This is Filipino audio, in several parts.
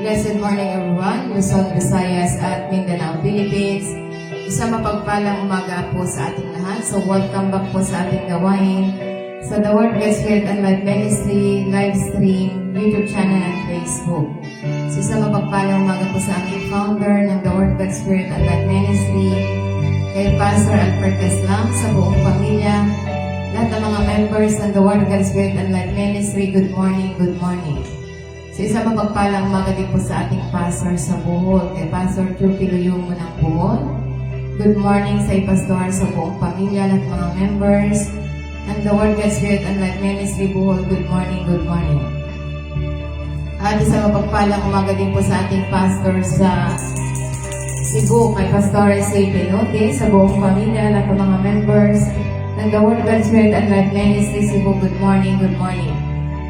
Blessed morning everyone, Luzon, Visayas at Mindanao, Philippines. Isang mapagpalang umaga po sa ating lahat. So welcome back po sa ating gawain sa The Word God Spirit and Life Ministry, live stream, YouTube channel at Facebook. So isang mapagpalang umaga po sa ating founder ng The Word God Spirit and Life Ministry, kay Pastor Alfred Caslam, sa buong pamilya, lahat ng mga members ng The Word God Spirit and Life Ministry, good morning, good morning. So isang mapagpalang umaga din po sa ating pastor sa Bohol, kay Pastor Chupi Luyumo ng Bohol. Good morning sa ipastor sa buong pamilya at mga members ng The Word God Spirit and Life Ministry Bohol. Good morning, good morning. At isang mapagpalang umaga din po sa ating pastor sa Cebu, kay Pastor S.A. Pinote, sa buong pamilya at mga members ng The Word God Spirit and Life Ministry Cebu. Good morning, good morning.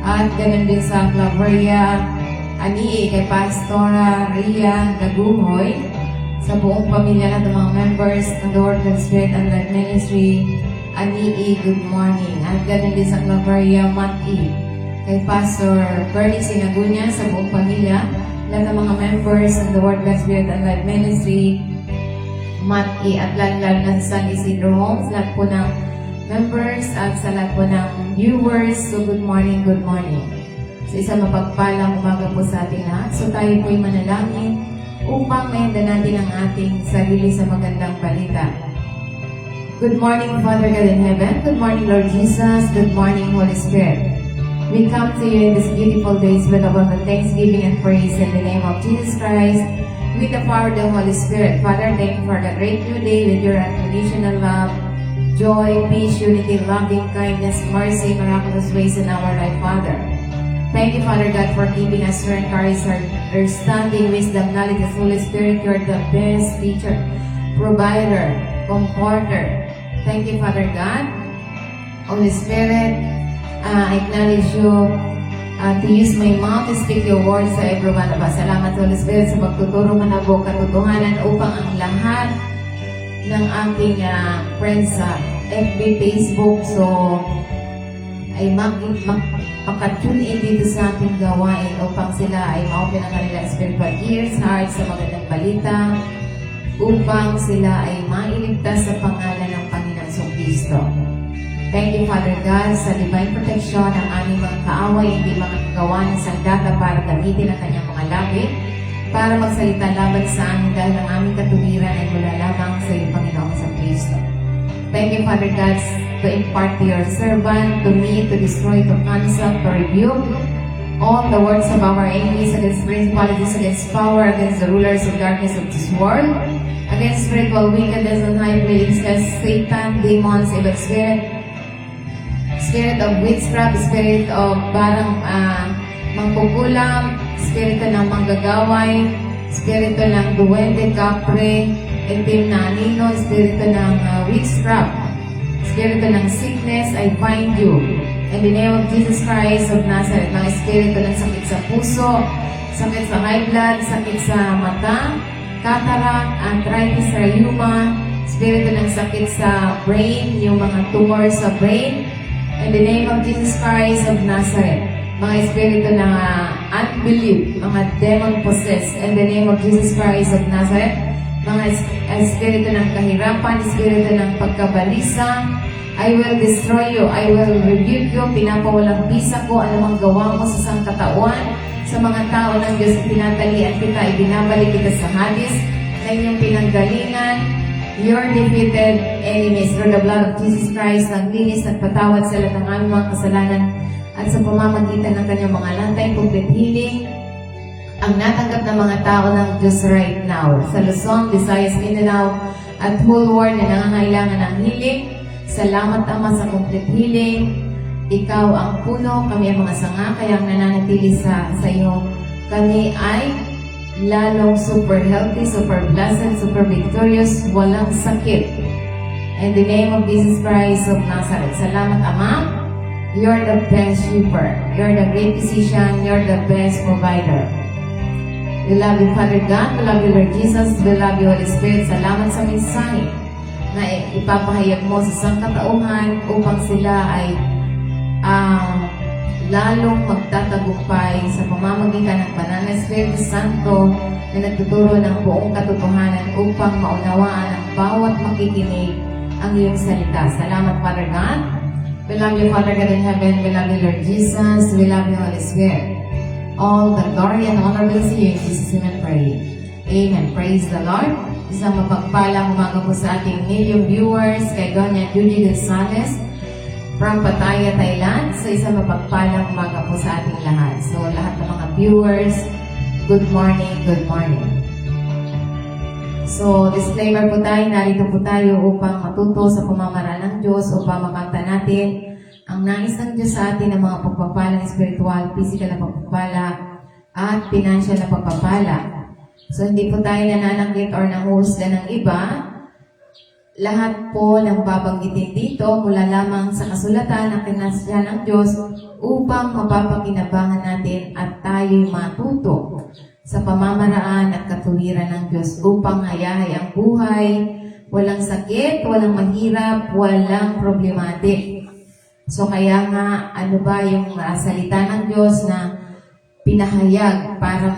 At ganun din sa Claveria, Anii, kay Pastora Ria Naguhoy, sa buong pamilya ng mga members ng The Word God Spirit and Life Ministry, Anii, good morning. At ganun din sa Claveria, Mati, kay Pastor Bernie Sinagunya, sa buong pamilya, lahat ng mga members ng The Word God Spirit and Life Ministry, Mati, at lalo na sa San Isidro Homes, lahat po ng members at sa lahat po ng viewers. So good morning, good morning. So isang mapagpalang umaga po sa ating lahat. So tayo po'y manalangin upang mahinda natin ang ating sarili sa magandang balita. Good morning, Father God in heaven. Good morning, Lord Jesus. Good morning, Holy Spirit. We come to you in this beautiful day with abundant thanksgiving and praise in the name of Jesus Christ, with the power of the Holy Spirit. Father, thank you for the great new day with your unconditional love, joy, peace, unity, loving kindness, mercy, miraculous ways in our life, Father. Thank you, Father God, for giving us strength, courage, understanding, wisdom, knowledge, and Holy Spirit. You are the best teacher, provider, comforter. Thank you, Father God. Holy Spirit, I acknowledge you to use my mouth to speak your words sa everyone of us. Salamat, Holy Spirit, sa pagtuturo manabok katotohanan upang ang lahat ng ating friends sa FB, Facebook, so ay makatune in dito sa ating gawain upang sila ay ma-open ang kanilang spiritual ears, hearts sa magandang balita, upang sila ay mailigtas sa pangalan ng Panginoong Kristo. Thank you, Father God, sa divine protection ng aming mga kaaway, hindi makakagawa ng sandata para gamitin ang kanyang mga labi para magsalita laban sa amin dahil ang aming katuwiran ay mula lamang sa iyong Panginoong sa Kristo. Thank you, Father God, to impart to your servant, to me, to destroy, to cancel, to rebuke all the words of our enemies against principalities, against power, against the rulers of darkness of this world, against spiritual wickedness and high places, Satan, demons, evil spirit, spirit of witchcraft, spirit of barang mangkukulam, spirito ng manggagaway, spirito ng duwende, kapre, itim na anino, spirito ng witchcraft, spirito ng sickness, I bind you. In the name of Jesus Christ of Nazareth, mga spirito ng sakit sa puso, sakit sa high blood, sakit sa mata, cataract, arthritis, rheuma, spirito ng sakit sa brain, yung mga tumor sa brain, in the name of Jesus Christ of Nazareth, mga espiritu ng unbelief, mga demon-possessed, in the name of Jesus Christ of Nazareth, mga espiritu ng kahirapan, espiritu ng pagkabalisa, I will destroy you, I will rebuke you, pinapawalang bisa ko, anumang gawa mo sa sangkatauan, sa mga tao ng Diyos, pinatalian kita, ibinabalik kita sa hadis, na inyong pinanggalingan, your defeated enemies, through the blood of Jesus Christ, naglinis, nagpatawad sa lahat ng aming mga kasalanan, at sa pamamagitan ng kanyang mga lantay, complete healing, ang natanggap ng mga tao ng Diyos right now, sa Luzon, Visayas, Mindanao, at whole world na nangangailangan ng healing. Salamat, Ama, sa complete healing. Ikaw ang puno, kami ang mga sanga, kaya ang nananatili sa iyo. Kami ay lalong super healthy, super blessed, super victorious, walang sakit. In the name of Jesus Christ of Nazareth. Salamat, Ama. You're the best shepherd. You're the great physician. You're the best provider. We love you, Father God. We love you, Lord Jesus. We love you, Holy Spirit. Salamat sa mensahe na ipapahayag mo sa sangkatauhan upang sila ay lalong magtatagumpay sa pamamagitan pamamagitan ng Banal na Espiritu Santo na nagtuturo ng buong katotohanan upang maunawaan ng bawat makikinig ang iyong salita. Salamat, Father God. We love you, Father God in heaven. We love you, Lord Jesus. We love you, Holy Spirit. All the glory and honor belongs to you. In Jesus' name I pray. Amen. Praise the Lord. Isang mapagpalang umaga po sa ating million viewers, kay Doña Judy Gonzalez from Pattaya, Thailand. So isang mapagpalang umaga po sa ating lahat. So lahat ng mga viewers, good morning, good morning. So disclaimer po tayo, narito po tayo upang matuto sa pamamaraan ng Diyos, upang makanta natin ang nais ng Diyos sa atin ng mga pagpapalang spiritual, physical na pagpapala, at financial na pagpapala. So, hindi po tayo nananakit or nanguhusga ng iba. Lahat po ng babanggitin dito mula lamang sa kasulatan na kinasya ng Diyos upang mapapakinabangan natin at tayo'y matuto sa pamamaraan at katuwiran ng Diyos upang hayahay ang buhay, walang sakit, walang mahirap, walang problematic. So, kaya nga, ano ba yung salita ng Diyos na pinahayag para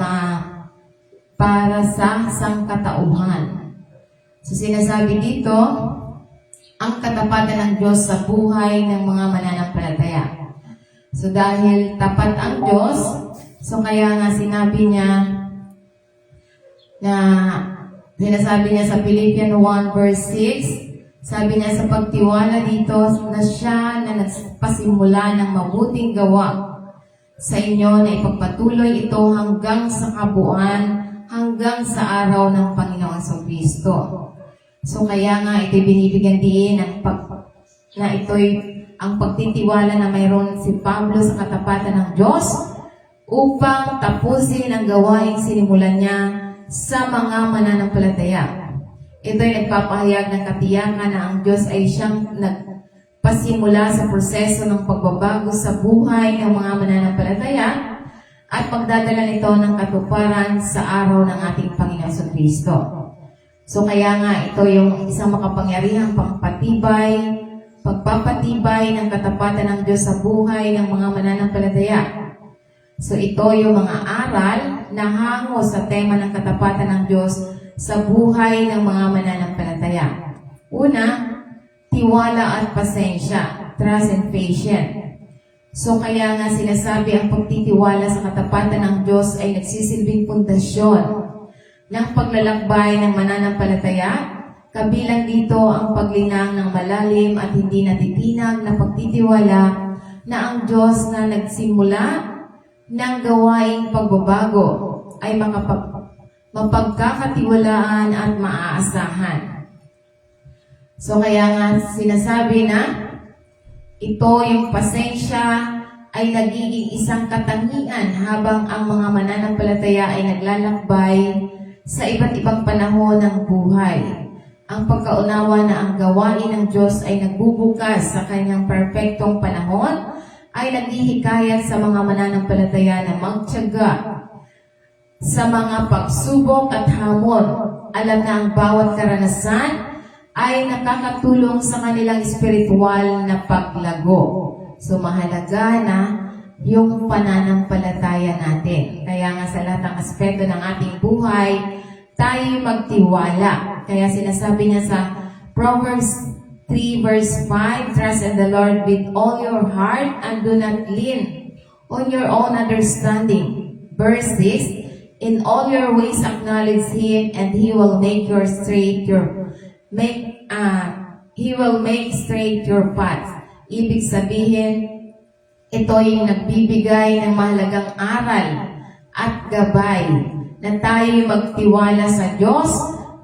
sa sangkatauhan. So sinasabi dito, ang katapatan ng Diyos sa buhay ng mga mananampalataya. So dahil tapat ang Diyos, so kaya nga sinabi niya sa Philippians 1 verse 6, sabi niya sa pagtiwala dito na siya na nagpasimula ng mabuting gawa sa inyo na ipagpatuloy ito hanggang sa kabuuan, hanggang sa araw ng Panginoon sa Kristo. So kaya nga ito'y binibigyan din na ito'y ang pagtitiwala na mayroon si Pablo sa katapatan ng Diyos upang tapusin ang gawaing sinimulan niya sa mga mananampalataya. Ito'y nagpapahayag ng katiyakan na ang Diyos ay siyang nagpasimula sa proseso ng pagbabago sa buhay ng mga mananampalataya at pagdadala nito ng katuparan sa araw ng ating Panginoon sa Kristo. So kaya nga ito yung isang makapangyarihang pagpapatibay ng katapatan ng Diyos sa buhay ng mga mananampalataya. So ito yung mga aral na hango sa tema ng katapatan ng Diyos sa buhay ng mga mananampalataya. Una, tiwala at pasensya, trust and patience. So kaya nga sinasabi ang pagtitiwala sa katapatan ng Diyos ay nagsisilbing pundasyon ng paglalakbay ng mananampalataya, kabilang dito ang paglinang ng malalim at hindi natitinag na pagtitiwala na ang Diyos na nagsimula ng gawaing pagbabago ay mapagkakatiwalaan at maaasahan. So kaya nga sinasabi na ito yung pasensya ay nagiging isang katangian habang ang mga mananampalataya ay naglalakbay sa iba't ibang panahon ng buhay. Ang pagkaunawa na ang gawain ng Diyos ay nagbubukas sa kanyang perpektong panahon ay naghihikayat sa mga mananampalataya na magtiyaga sa mga pagsubok at hamon. Alam na ang bawat karanasan ay nakakatulong sa kanilang spiritual na paglago. So mahalaga na yung pananampalataya natin. Kaya nga sa lahat ng aspeto ng ating buhay, tayo magtiwala. Kaya sinasabi niya sa Proverbs 3 verse 5, trust in the Lord with all your heart and do not lean on your own understanding. Verse 6, in all your ways acknowledge Him and He will make straight your path. Ibig sabihin, ito yung nagbibigay ng mahalagang aral at gabay na tayo magtiwala sa Diyos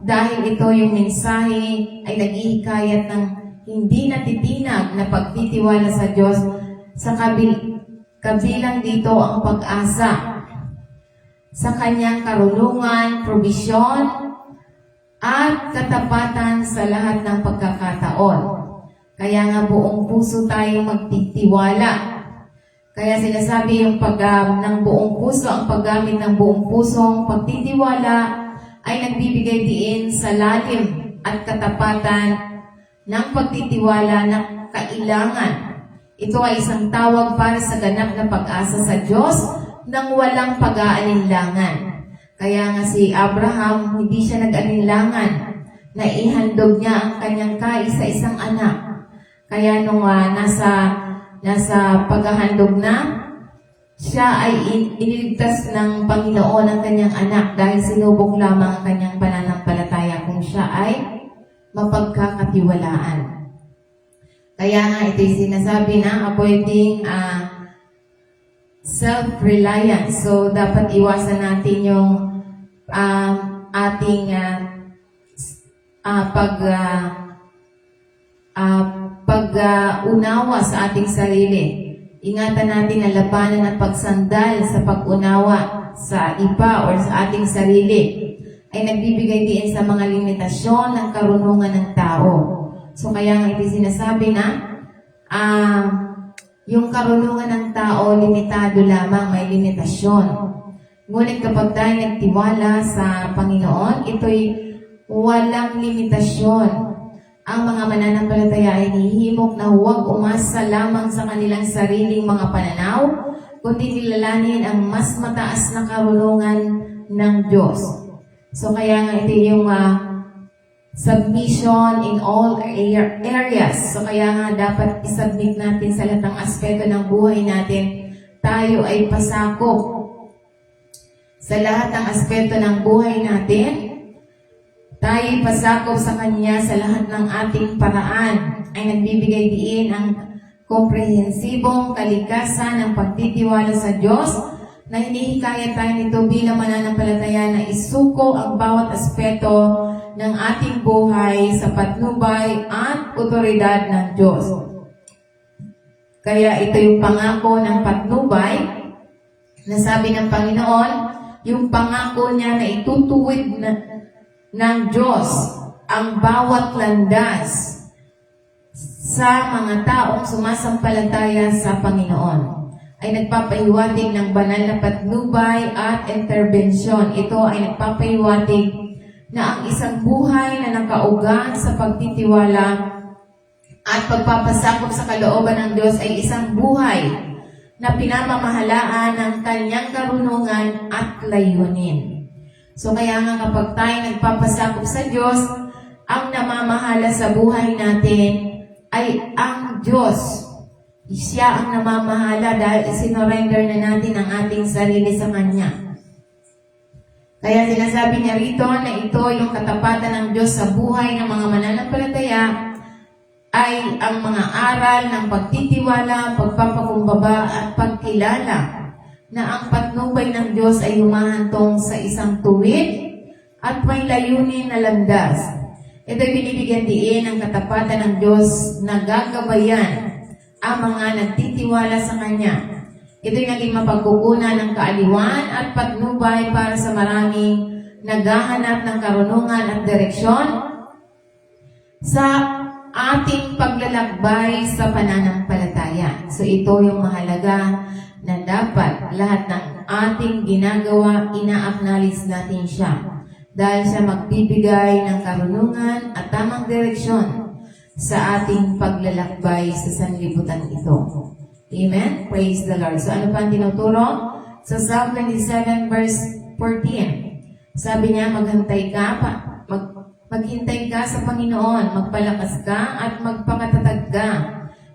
dahil ito yung mensahe ay naghihikayat ng hindi natitinag na pagtitiwala sa Diyos sa kabilang dito ang pag-asa sa kanyang karunungan, probisyon, at katapatan sa lahat ng pagkakataon. Kaya nga buong puso tayong magtitiwala. Kaya sinasabi yung ng buong puso, ang paggamit ng buong pusong pagtitiwala ay nagbibigay diin sa lalim at katapatan ng pagtitiwala na kailangan. Ito ay isang tawag para sa ganap na pag-asa sa Diyos ng walang pag-aalinlangan. Kaya nga si Abraham, hindi siya nag-alinlangan na ihandog niya ang kanyang kaisa-isang anak. Kaya nung nasa paghahandog na, siya ay iniligtas ng Panginoon ang kanyang anak dahil sinubok lamang ang kanyang pananampalataya kung siya ay mapagkakatiwalaan. Kaya nga ito'y sinasabi na avoiding self-reliance. So, dapat iwasan natin yung ating pag-unawa sa ating sarili. Ingatan natin na labanan at pagsandal sa pag-unawa sa iba or sa ating sarili ay nagbibigay din sa mga limitasyon ng karunungan ng tao. So kaya nga ito sinasabi na yung karunungan ng tao limitado lamang, may limitasyon. Ngunit kapag tayo nagtiwala sa Panginoon, ito'y walang limitasyon. Ang mga mananampalataya ay nihimok na huwag umasa lamang sa kanilang sariling mga pananaw, kundi kilalanin ang mas mataas na karunungan ng Diyos. So kaya nga ito yung submission in all areas. So kaya nga dapat isubmit natin sa lahat ng aspeto ng buhay natin. Tayo ay pasakop sa lahat ng aspeto ng buhay natin. Tayo pasakop sa Kanya sa lahat ng ating paraan ay nagbibigay diin ang komprehensibong kalikasan ng pagtitiwala sa Diyos na hinihikayat tayo nito bilang mananampalataya na isuko ang bawat aspeto ng ating buhay sa patnubay at otoridad ng Diyos. Kaya ito yung pangako ng patnubay na sabi ng Panginoon, yung pangako niya na itutuwid ng Diyos ang bawat landas sa mga taong sumasampalataya sa Panginoon ay nagpapahiwatig ng banal na patnubay at interbensyon. Ito ay nagpapahiwatig na ang isang buhay na nakaugat sa pagtitiwala at pagpapasakop sa kalooban ng Diyos ay isang buhay na pinamamahalaan ng kanyang karunungan at layunin. So kaya nga kapag tayo nagpapasakop sa Diyos, ang namamahala sa buhay natin ay ang Diyos. Siya ang namamahala dahil sinorender na natin ang ating sarili sa Kanya. Kaya sinasabi niya rito na ito yung katapatan ng Diyos sa buhay ng mga mananampalataya ay ang mga aral ng pagtitiwala, pagpapakumbaba at pagkilala na ang patnubay ng Diyos ay humahantong sa isang tuwid at may layunin na landas. Ito'y binibigyan diin ang katapatan ng Diyos na gagabayan ang mga nagtitiwala sa Kanya. Ito'y naging mapagkukunan ng kaaliwan at patnubay para sa maraming naghahanap ng karunungan at direksyon sa ating paglalakbay sa pananampalataya. So ito yung mahalaga na dapat lahat ng ating ginagawa, ina-acknowledge natin siya. Dahil siya magbibigay ng karunungan at tamang direksyon sa ating paglalakbay sa sanlibutan ito. Amen? Praise the Lord. So ano pa ang tinuturo? Sa Psalm 27 verse 14, sabi niya, maghintay ka sa Panginoon, magpalakas ka at magpakatatag ka,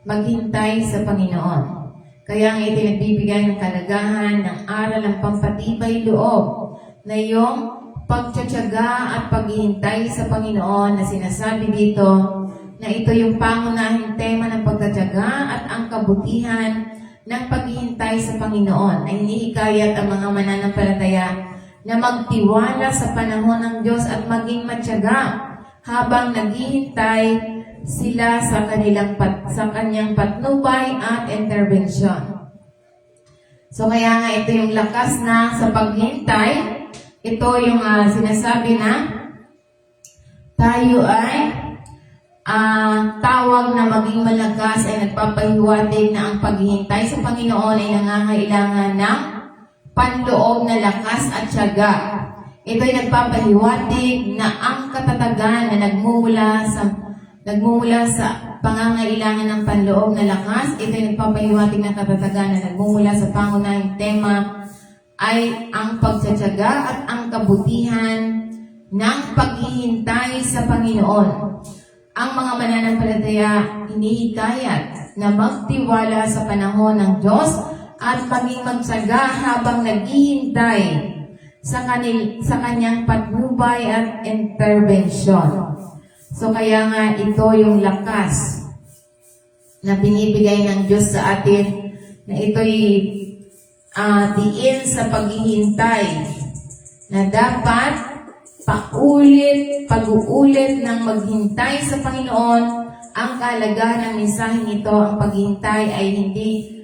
maghintay sa Panginoon. Kaya nga ito nagbibigay ng kalagahan ng aral ng pampatibay loob na yung pagtsatsaga at paghihintay sa Panginoon na sinasabi dito na ito yung pangunahing tema ng pagtsatsaga at ang kabutihan ng paghihintay sa Panginoon ay hinihikayat ang mga mananampalataya na magtiwala sa panahon ng Diyos at maging matyaga habang naghihintay sila sa kanyang patnubay at intervention. So kaya nga ito yung lakas na sa paghintay. Ito yung sinasabi na tayo ay tawag na maging malakas ay nagpapahiwatig na ang paghihintay sa Panginoon ay nangangailangan ng panloob na lakas at tiyaga. Ito'y nagpapahiwatig na ang katatagan na nagmumula sa pangangailangan ng panloob na lakas. Ito'y nagpapahiwatig na katatagan na nagmumula sa pangunahing tema ay ang pagtsatsaga at ang kabutihan ng paghihintay sa Panginoon. Ang mga mananampalataya hinihikayat na magtiwala sa panahon ng Diyos at maging magtsaga habang naghihintay sa kanyang patnubay at intervention. So kaya nga ito yung lakas na binibigay ng Diyos sa atin, na ito'y diin sa paghihintay, na dapat pag-uulit ng maghintay sa Panginoon. Ang kahalagahan ng mensaheng ito, ang paghihintay ay hindi,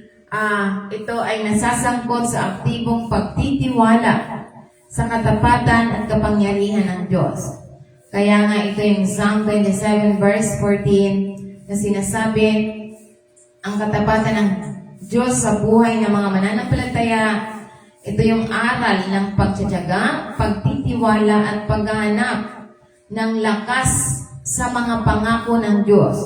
ito ay nasasangkot sa aktibong pagtitiwala sa katapatan at kapangyarihan ng Diyos. Kaya nga ito yung Psalm 27 verse 14 na sinasabi, ang katapatan ng Diyos sa buhay ng mga mananampalataya, ito yung aral ng pagtsatsaga, pagtitiwala at paghahanap ng lakas sa mga pangako ng Diyos,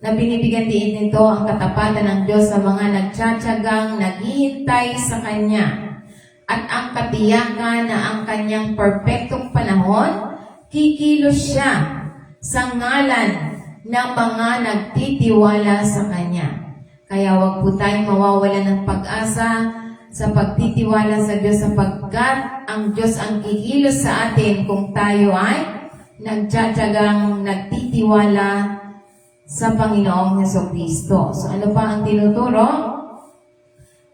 na binibigyan din nito ang katapatan ng Diyos sa mga nagtsatsagang naghihintay sa Kanya, at ang katiyakan na ang Kanyang perpektong panahon, kikilos siya sa ngalan ng mga nagtitiwala sa Kanya. Kaya huwag po tayong mawawalan ng pag-asa sa pagtitiwala sa Diyos, sapagkat ang Diyos ang kikilos sa atin kung tayo ay nagtsatsagang nagtitiwala sa Panginoong Jesucristo. So ano pa ang tinuturo?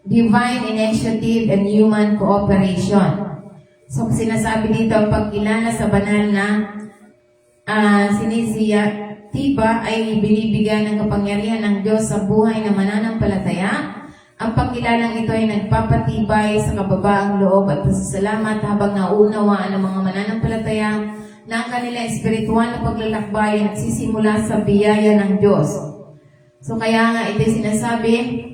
Divine initiative and human cooperation. So sinasabi dito, ang pagkilala sa banal na sinisiya-tiba ay binibigyan ng kapangyarihan ng Diyos sa buhay ng mananampalataya. Ang pagkilalang ito ay nagpapatibay sa kababaang loob at pasasalamat habang naunawaan ng mga mananampalataya na ang kanilang espiritual na paglalakbay ay nagsisimula sa biyaya ng Diyos. So kaya nga ito sinasabi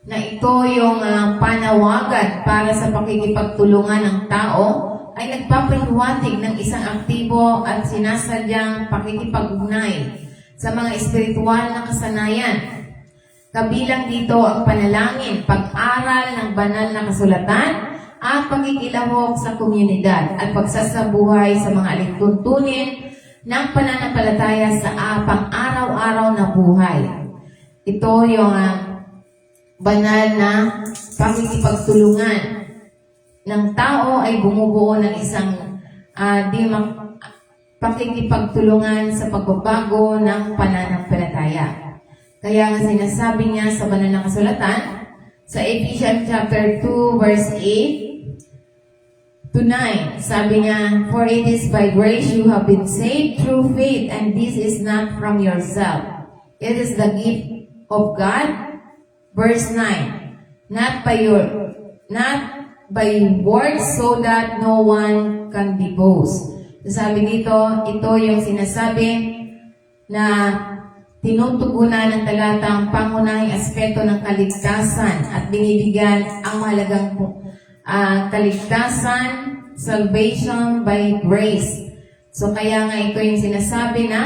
na ito yung panawagan para sa pakikipagtulungan ng tao, ay nagpapahiwatig ng isang aktibo at sinasadyang pakikipag-ugnay sa mga espiritual na kasanayan. Kabilang dito ang panalangin, pag-aral ng banal na kasulatan, at pagkikilahok sa komunidad at pagsasabuhay sa mga alituntunin ng pananampalataya sa pang-araw-araw na buhay. Ito yung banal na pakikipagtulungan ng tao ay bumubuo ng isang pakikipagtulungan sa pagbabago ng pananampalataya. Kaya nga sinasabi niya sa banal na kasulatan, sa Ephesians chapter 2 verse 8 to 9, sabi niya, for it is by grace you have been saved through faith, and this is not from yourself. It is the gift of God. Verse 9, not by words, so that no one can be boast. Sabi dito, ito yung sinasabi na tinutugunan ng talatang pangunahing aspeto ng kaligtasan at binibigyan ang mahalagang kaligtasan, salvation by grace. So kaya nga ito yung sinasabi na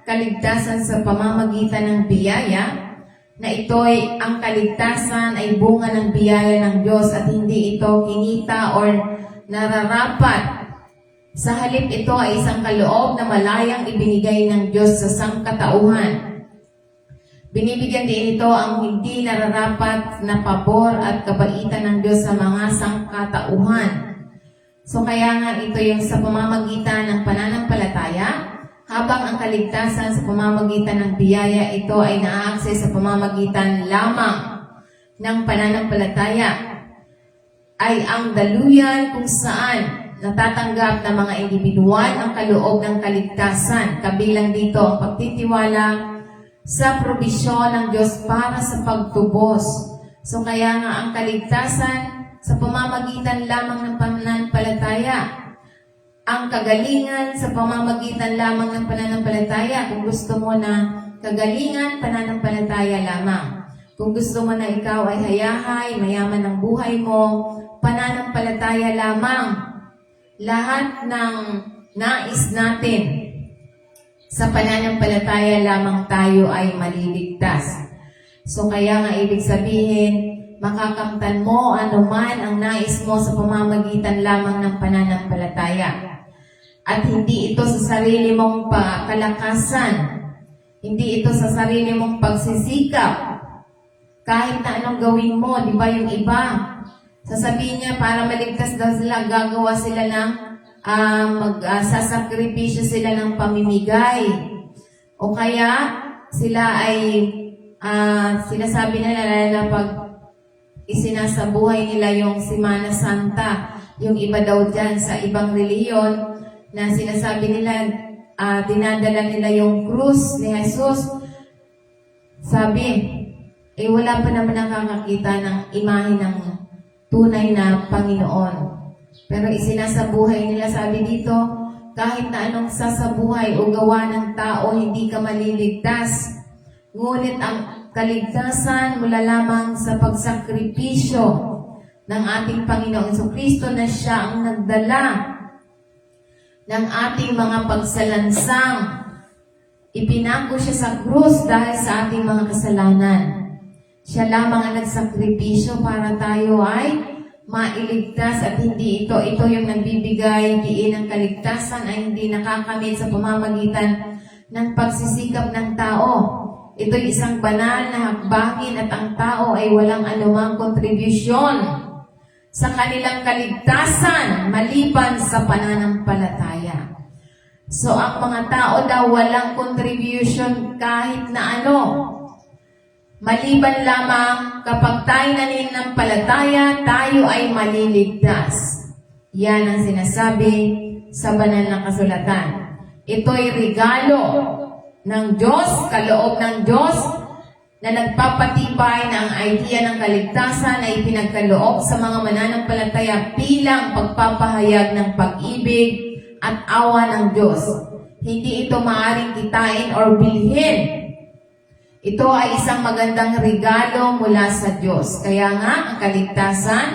kaligtasan sa pamamagitan ng biyaya, na ito ay ang kaligtasan ay bunga ng biyaya ng Diyos at hindi ito kinita or nararapat. Sa halip ito ay isang kaloob na malayang ibinigay ng Diyos sa sangkatauhan. Binibigyan din ito ang hindi nararapat na pabor at kabaitan ng Diyos sa mga sangkatauhan. So kaya nga ito yung sa pamamagitan ng pananampalataya, habang ang kaligtasan sa pamamagitan ng biyaya, ito ay na-access sa pamamagitan lamang ng pananampalataya, ay ang daluyan kung saan natatanggap ng mga individual ang kaloob ng kaligtasan. Kabilang dito ang pagtitiwala sa probisyon ng Diyos para sa pagtubos. So kaya nga ang kaligtasan sa pamamagitan lamang ng pananampalataya, ang kagalingan sa pamamagitan lamang ng pananampalataya. Kung gusto mo na kagalingan, pananampalataya lamang. Kung gusto mo na ikaw ay hayahay, mayaman ang buhay mo, pananampalataya lamang. Lahat ng nais natin, sa pananampalataya lamang tayo ay maliligtas. So kaya nga ibig sabihin makakamtan mo anuman ang nais mo sa pamamagitan lamang ng pananampalataya. At hindi ito sa sarili mong kalakasan, hindi ito sa sarili mong pagsisikap. Kahit na anong gawin mo, di ba yung iba, sasabihin niya para maligtas daw sila, gagawa sila ng sasakripisyo sila ng pamimigay. O kaya sila ay sinasabi nila na pag isinasabuhay nila yung Semana Santa, yung iba daw dyan sa ibang reliyon, na sinasabi nila, dinadala nila yung krus ni Jesus. Sabi, wala pa naman nakakakita ng imahe ng tunay na Panginoon. Pero isinasabuhay nila, sabi dito, kahit na anong sasabuhay o gawa ng tao, hindi ka maliligtas. Ngunit ang kaligtasan mula lamang sa pagsakripisyo ng ating Panginoon Kristo na siya ang nagdala ng ating mga pagsalansang. Ipinako siya sa krus dahil sa ating mga kasalanan. Siya lamang ang nagsakripisyo para tayo ay mailigtas at hindi ito yung nagbibigay diin ng kaligtasan ay hindi nakakamit sa pamamagitan ng pagsisikap ng tao. Ito'y isang banal na hakbangin at ang tao ay walang anumang kontribusyon sa kanilang kaligtasan maliban sa pananampalataya. So ang mga tao daw walang contribution kahit na ano. Maliban lamang kapag tayo nananampalataya, tayo ay maliligtas. Yan ang sinasabi sa banal na kasulatan. Ito'y regalo ng Diyos, kaloob ng Diyos, na nagpapatibay na ang idea ng kaligtasan ay ipinagkaloob sa mga mananampalataya bilang pagpapahayag ng pag-ibig at awa ng Diyos. Hindi ito maaaring kitain or bilhin. Ito ay isang magandang regalo mula sa Diyos. Kaya nga, ang kaligtasan,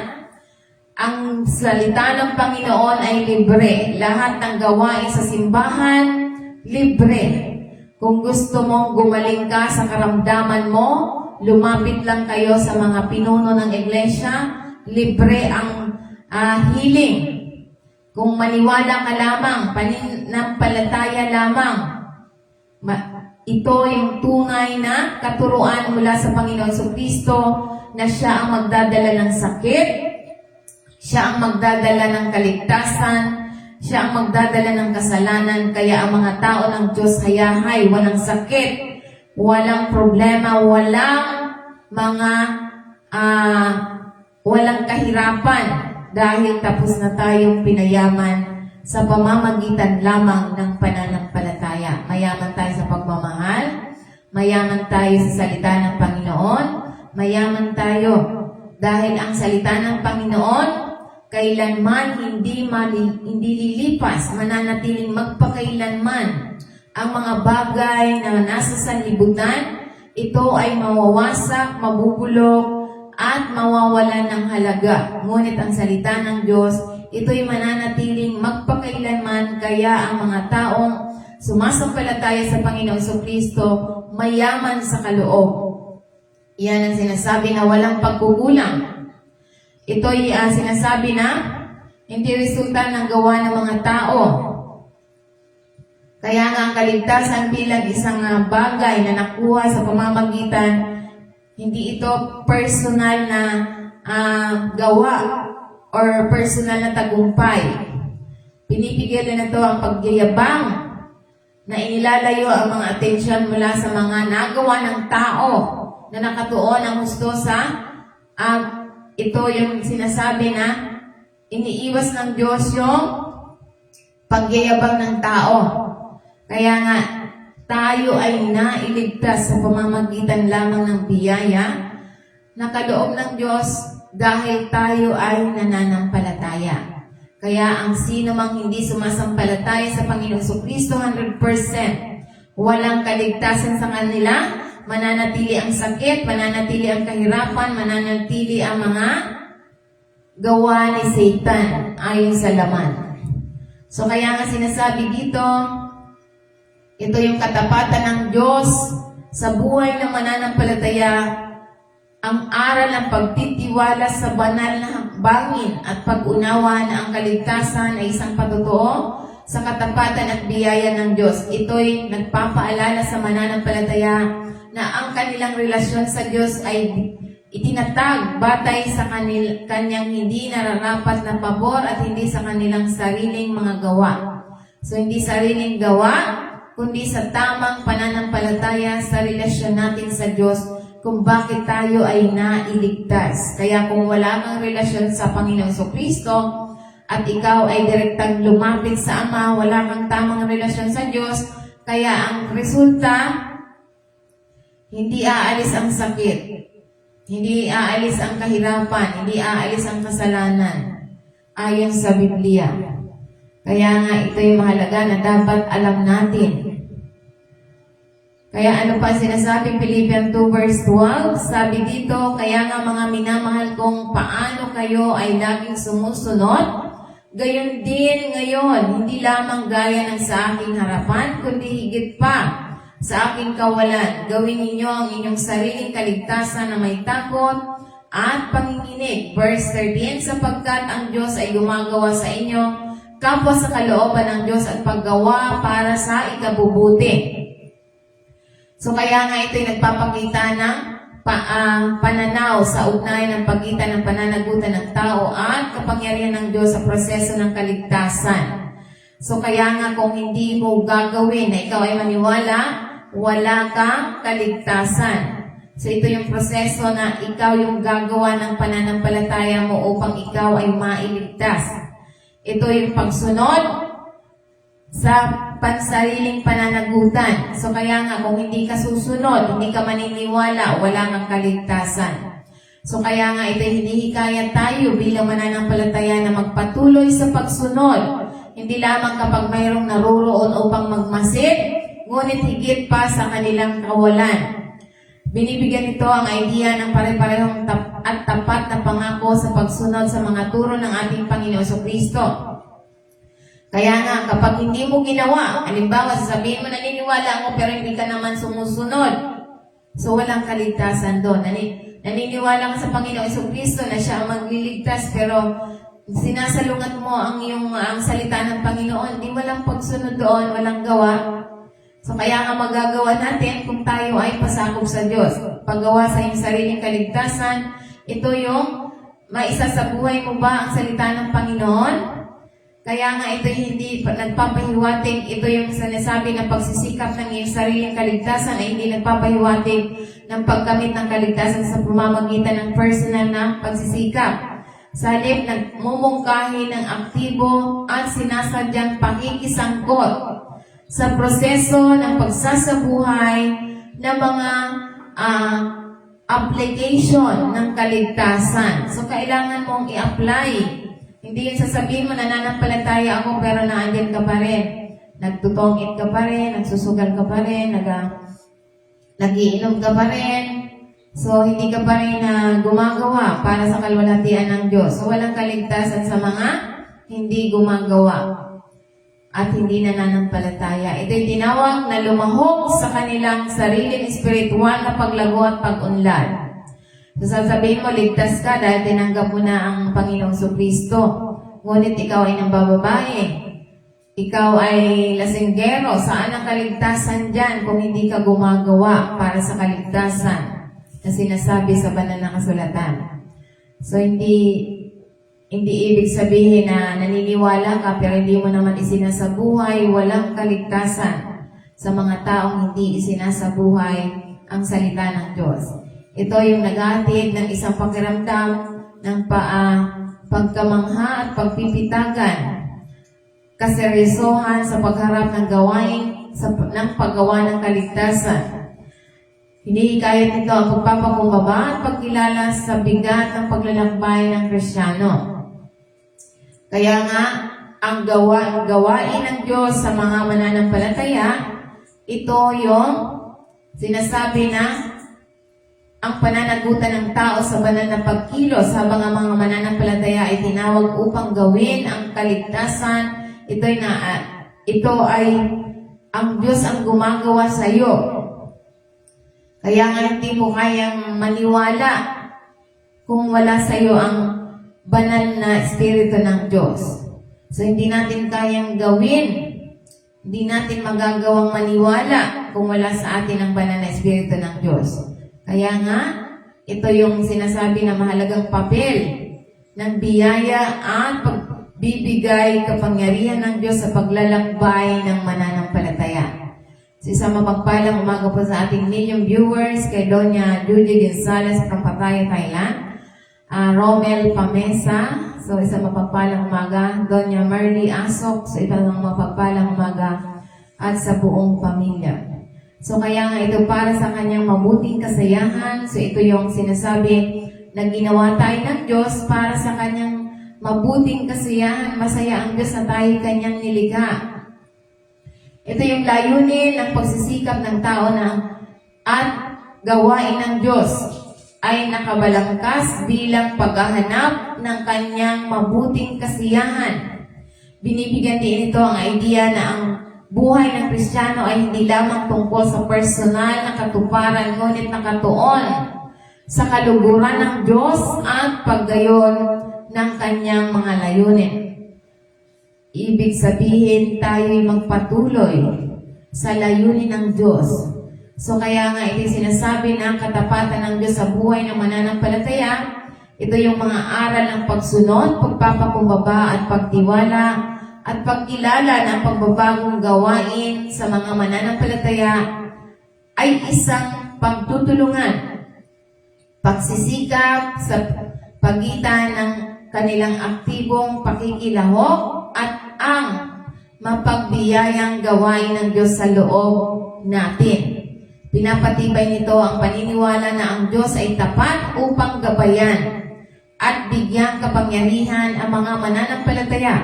ang salita ng Panginoon ay libre. Lahat ng gawain sa simbahan, libre. Kung gusto mong gumaling ka sa karamdaman mo, lumapit lang kayo sa mga pinuno ng iglesia, libre ang healing. Kung maniwala ka lamang, pananampalataya lamang, ito yung tunay na katuruan mula sa Panginoon Kristo na siya ang magdadala ng sakit, siya ang magdadala ng kaligtasan, siya ang magdadala ng kasalanan. Kaya ang mga tao ng Diyos hayahay, walang sakit, walang problema, walang kahirapan dahil tapos na tayong pinayaman sa pamamagitan lamang ng pananampalataya. Mayaman tayo sa pagmamahal, mayaman tayo sa salita ng Panginoon, mayaman tayo dahil ang salita ng Panginoon kailanman hindi lilipas, mananatiling magpakailanman. Ang mga bagay na nasa sanlibutan, ito ay mawawasak, mabubulok, at mawawalan ng halaga. Ngunit ang salita ng Diyos, ito'y mananatiling magpakailanman. Kaya ang mga taong sumasampalataya sa Panginoon Kristo, mayaman sa kaloob. Yan ang sinasabi na walang pagkukulang. Ito'y sinasabi na hindi resulta ng gawa ng mga tao. Kaya nga ang kaligtasan bilang isang bagay na nakuha sa pamamagitan, hindi ito personal na gawa or personal na tagumpay. Pinipigil na ito ang pagyayabang na inilalayo ang mga atensyon mula sa mga nagawa ng tao na nakatuon ang gusto sa ito yung sinasabi na iniiwas ng Diyos yung pagyayabang ng tao. Kaya nga, tayo ay nailigtas sa pamamagitan lamang ng biyaya na kaloob ng Diyos dahil tayo ay nananampalataya. Kaya ang sino mang hindi sumasampalataya sa Panginoong Kristo 100%, walang kaligtasan sa kanila, mananatili ang sakit, mananatili ang kahirapan, mananatili ang mga gawa ni Satan ayon sa laman. So kaya nga sinasabi dito, ito yung katapatan ng Diyos sa buhay ng mananampalataya. ang aral ng pagtitiwala sa banal na hakbangin at pag-unawa na ang kaligtasan ay isang patotoo sa katapatan at biyaya ng Diyos. Ito'y nagpapaalala sa mananampalataya na ang kanilang relasyon sa Diyos ay itinatag batay sa kanyang hindi nararapat na pabor at hindi sa kanilang sariling mga gawa. So, hindi sariling gawa, kundi sa tamang pananampalataya sa relasyon natin sa Diyos kung bakit tayo ay nailigtas. Kaya kung wala kang relasyon sa Panginoong Kristo at ikaw ay direktang lumapit sa Ama, wala kang tamang relasyon sa Diyos, kaya ang resulta, hindi aalis ang sakit, hindi aalis ang kahirapan, hindi aalis ang kasalanan, ayon sa Biblia. Kaya nga ito yung mahalaga na dapat alam natin. Kaya ano pa sinasabi Philippians 2 verse 12? Sabi dito, kaya nga mga minamahal kong paano kayo ay laging sumusunod, gayon din ngayon, hindi lamang gaya ng sa aking harapan, kundi higit pa sa aking kawalan. Gawin ninyo ang inyong sariling kaligtasan na may takot at panginginig. Verse 13, sapagkat ang Diyos ay gumagawa sa inyo kapwa sa kalooban ng Diyos at paggawa para sa ikabubuti. So kaya nga ito'y nagpapakita ng pananaw sa ugnayan ng pagitan ng pananagutan ng tao at kapangyarihan ng Diyos sa proseso ng kaligtasan. So kaya nga kung hindi mo gagawin na ikaw ay maniwala, wala kang kaligtasan. So ito yung proseso na ikaw yung gagawa ng pananampalataya mo upang ikaw ay mailigtas. Ito yung pagsunod sa pansariling pananagutan. So kaya nga kung hindi ka susunod, hindi ka maniniwala, wala kang kaligtasan. So kaya nga ito hinihikayat tayo bilang mananampalataya na magpatuloy sa pagsunod. Hindi lamang kapag mayroong naruroon upang magmasid, ngunit higit pa sa kanilang kawalan. Binibigyan ito ang idea ng pare-parehong at tapat na pangako sa pagsunod sa mga turo ng ating Panginoon Kristo. Kaya nga, kapag hindi mo ginawa, halimbawa, sasabihin mo, naniniwala ako pero hindi ka naman sumusunod. So, walang kaligtasan doon. Naniniwala ka sa Panginoong Kristo na siya ang magliligtas pero sinasalungat mo ang salita ng Panginoon, di walang pagsunod doon, walang gawa. So kaya nga magagawa natin kung tayo ay pasakop sa Diyos. Paggawa sa iyong sariling kaligtasan, ito yung maisasabuhay mo ba ang salita ng Panginoon? Kaya nga ito hindi nagpapahiwatig, ito yung sinasabi na pagsisikap ng iyong sariling kaligtasan ay hindi nagpapahiwatig ng pagkamit ng kaligtasan sa pamamagitan ng personal na pagsisikap. Sa halip, nagmumungkahi ng aktibo at sinasadyang pakikisangkot sa proseso ng pagsasabuhay ng mga application ng kaligtasan. So, kailangan mong i-apply. Hindi yun sasabihin mo, nananampalataya ako pero naandyan ka pa rin. Nagtutongit ka pa rin, nagsusugal ka pa rin, nagiinom ka pa rin. So, hindi ka pa rin gumagawa para sa kalwalhatian ng Diyos. So, walang kaligtasan sa mga hindi gumagawa at hindi nananampalataya. Ito'y tinawag na lumahok sa kanilang sariling espiritual na paglago at pag-unlad. So, sasabihin mo, ligtas ka dahil tinanggap mo na ang Panginoong Kristo. Ngunit ikaw ay nambababae. Ikaw ay lasinggero. Saan ang kaligtasan dyan kung hindi ka gumagawa para sa kaligtasan na sinasabi sa banal na kasulatan? So, hindi ibig sabihin na naniniwala ka pero hindi mo naman isinasabuhay, walang kaligtasan sa mga taong hindi isinasabuhay ang salita ng Diyos. Ito yung naghatid ng isang pakiramdam ng pagkamangha at pagpipitagan, kaseryosohan sa pagharap ng gawain ng paggawa ng kaligtasan. Hinihikayat nito ang pagpapakumbaba at pagkilala sa bigat ng paglalakbay ng Kristiyano. Kaya nga, ang gawain ng Diyos sa mga mananampalataya, ito yung sinasabi na ang pananagutan ng tao sa banal na pagkilos habang ang mga mananampalataya ay tinawag upang gawin ang kaligtasan. Ito ay ang Diyos ang gumagawa sa iyo. Kaya nga hindi mo kayang maniwala kung wala sa iyo ang banal na Espiritu ng Diyos. So, hindi natin kayang gawin, hindi natin magagawang maniwala kung wala sa atin ang banal na Espiritu ng Diyos. Kaya nga, ito yung sinasabi na mahalagang papel ng biyaya at pagbibigay kapangyarihan ng Diyos sa paglalakbay ng mananampalataya. So, isang mapagpalang umaga po sa ating million viewers, kay Doña Judy Gonzalez from Pattaya, Thailand, Romel Pamesa, so isang mapagpalang umaga, Doña Marley Asok, so isang mapagpalang umaga, at sa buong pamilya. So kaya nga ito para sa kanyang mabuting kasayahan, so ito yung sinasabi na ginawa tayo ng Diyos para sa kanyang mabuting kasiyahan, masaya ang Diyos na tayo kanyang nilikha. Ito yung layunin ng pagsisikap ng tao at gawain ng Diyos ay nakabalangkas bilang paghahanap ng kanyang mabuting kasiyahan. Binibigyan din ito ang idea na ang buhay ng Kristiyano ay hindi lamang tungkol sa personal na katuparan, ngunit nakatuon sa kaluguran ng Diyos at paggayon ng kanyang mga layunin. Ibig sabihin, tayo'y magpatuloy sa layunin ng Diyos. So kaya nga ito sinasabi na ang katapatan ng Diyos sa buhay ng mananampalataya, ito yung mga aral ng pagsunod, pagpapakumbaba at pagtiwala at pagkilala ng pagbabagong gawain sa mga mananampalataya ay isang pagtutulungan, pagsisikap sa pagitan ng kanilang aktibong pakikilahok at ang mapagbiyayang gawain ng Diyos sa loob natin. Pinapatibay nito ang paniniwala na ang Diyos ay tapat upang gabayan at bigyang kapangyarihan ang mga mananampalataya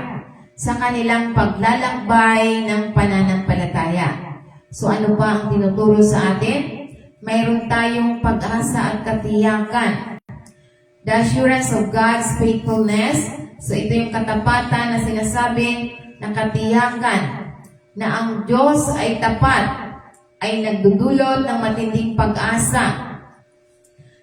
sa kanilang paglalakbay ng pananampalataya. So ano pa ang tinuturo sa atin? Mayroon tayong pag-asa at katiyakan. The assurance of God's faithfulness. So ito yung katapatan na sinasabing na katiyakan na ang Diyos ay tapat, ay nagdudulot ng matinding pag-asa.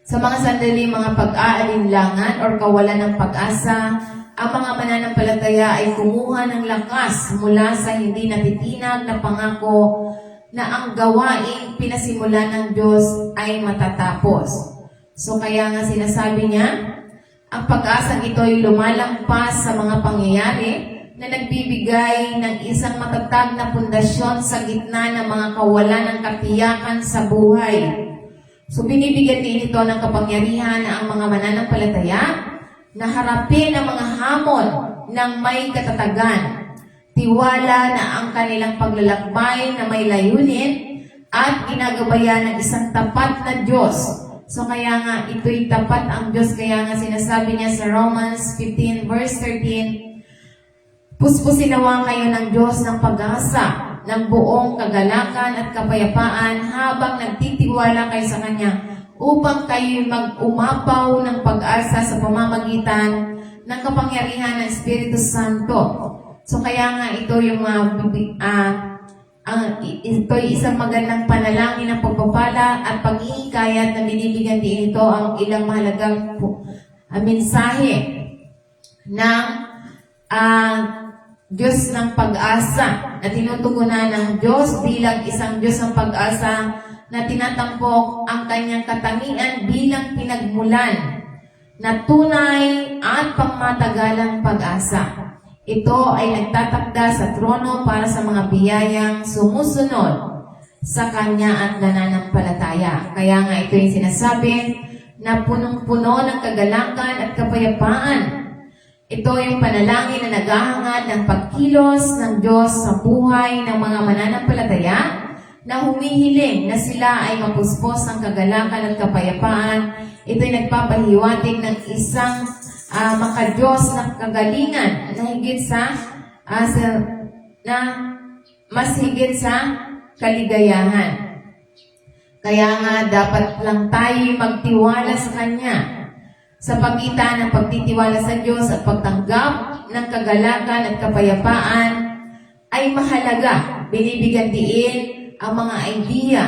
Sa mga sandali, mga pag-aalinlangan or kawalan ng pag-asa, ang mga mananampalataya ay kumuha ng lakas mula sa hindi natitinag na pangako na ang gawaing pinasimulan ng Diyos ay matatapos. So kaya nga sinasabi niya, ang pag-asang ito ay lumalampas sa mga pangyayari na nagbibigay ng isang matatag na pundasyon sa gitna ng mga kawalan ng katiyakan sa buhay. So binibigyan din ito ng kapangyarihan na ang mga mananampalataya na harapin ang mga hamon ng may katatagan, tiwala na ang kanilang paglalakbay na may layunin at ginagabayan ng isang tapat na Diyos. So kaya nga ito'y tapat ang Diyos, kaya nga sinasabi niya sa Romans 15 verse 13, puspusin nawa kayo ng Diyos ng pag-asa, ng buong kagalakan at kapayapaan habang nagtitiwala kayo sa Kanya upang kayo mag-umapaw ng pag-asa sa pamamagitan ng kapangyarihan ng Espiritu Santo. So kaya nga ito yung ito'y isang magandang panalangin ng pagpapala at pag-iikayat na binibigyan din ito ang ilang mahalagang mensahe ng Diyos ng pag-asa na tinutugunan ng Diyos bilang isang Diyos ng pag-asa na tinatampok ang kanyang katangian bilang pinagmulan na tunay at pangmatagalang pag-asa. Ito ay nagtatakda sa trono para sa mga biyayang sumusunod sa Kanya at nananampalataya. Kaya nga ito yung sinasabi na punong-puno ng kagalakan at kapayapaan. Ito yung panalangin na naghahangad ng pagkilos ng Diyos sa buhay ng mga mananampalataya na humihiling na sila ay mapuspos ng kagalakan at kapayapaan. Ito'y nagpapahiwatig ng isang maka-Diyos na kagalingan na higit mas higit sa kaligayahan. Kaya nga dapat lang tayo magtiwala sa Kanya sa pagitan ng pagtitiwala sa Diyos at pagtanggap ng kagalakan at kapayapaan ay mahalaga. Binibigyan diin ang mga idea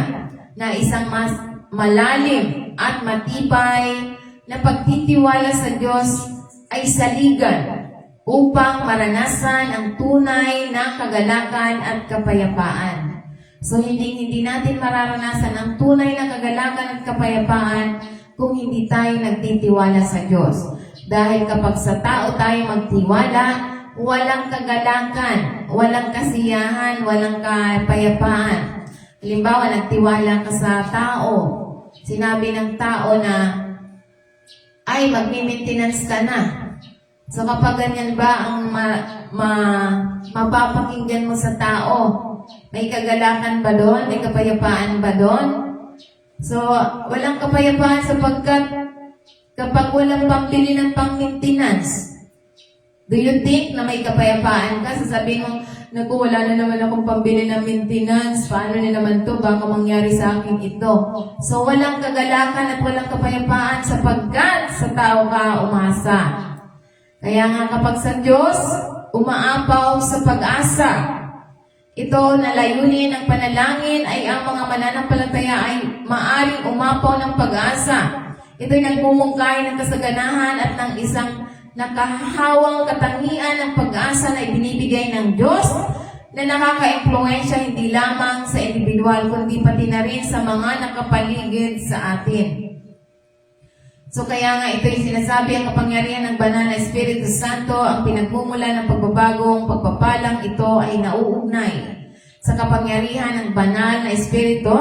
na isang mas malalim at matibay na pagtitiwala sa Diyos ay saligan upang maranasan ang tunay na kagalakan at kapayapaan. So, hindi natin mararanasan ang tunay na kagalakan at kapayapaan kung hindi tayo nagtitiwala sa Diyos. Dahil kapag sa tao tayo magtiwala, walang kagalakan, walang kasiyahan, walang kapayapaan. Halimbawa, nagtiwala ka sa tao. Sinabi ng tao na, ay, magmi-maintenance ka na. So, kapag ganyan ba ang mapapakinggan mo sa tao? May kagalakan ba doon? May kapayapaan ba doon? So, walang kapayapaan sapagkat kapag walang pambili ng pang-maintenance, do you think na may kapayapaan ka? Sasabihin mo, naku, wala na naman akong pambili ng maintenance. Paano na naman to? Baka mangyari sa akin ito. So, walang kagalakan at walang kapayapaan sapagkat sa tao ka umasa. Kaya nga kapag sa Diyos, umaapaw sa pag-asa. Ito na layunin ng panalangin ay ang mga mananampalataya ay maaring umapaw ng pag-asa. Ito'y nagmumungkahi ng kasaganahan at ng isang nakahawang katangian ng pag-asa na ibinibigay ng Diyos na nakaka-impluensya hindi lamang sa individual kundi pati na rin sa mga nakapaligid sa atin. So kaya nga ito'y sinasabi ang kapangyarihan ng banal na Espiritu Santo, ang pinagmumula ng pagbabagong pagpapalang ito ay nauugnay sa kapangyarihan ng banal na Espiritu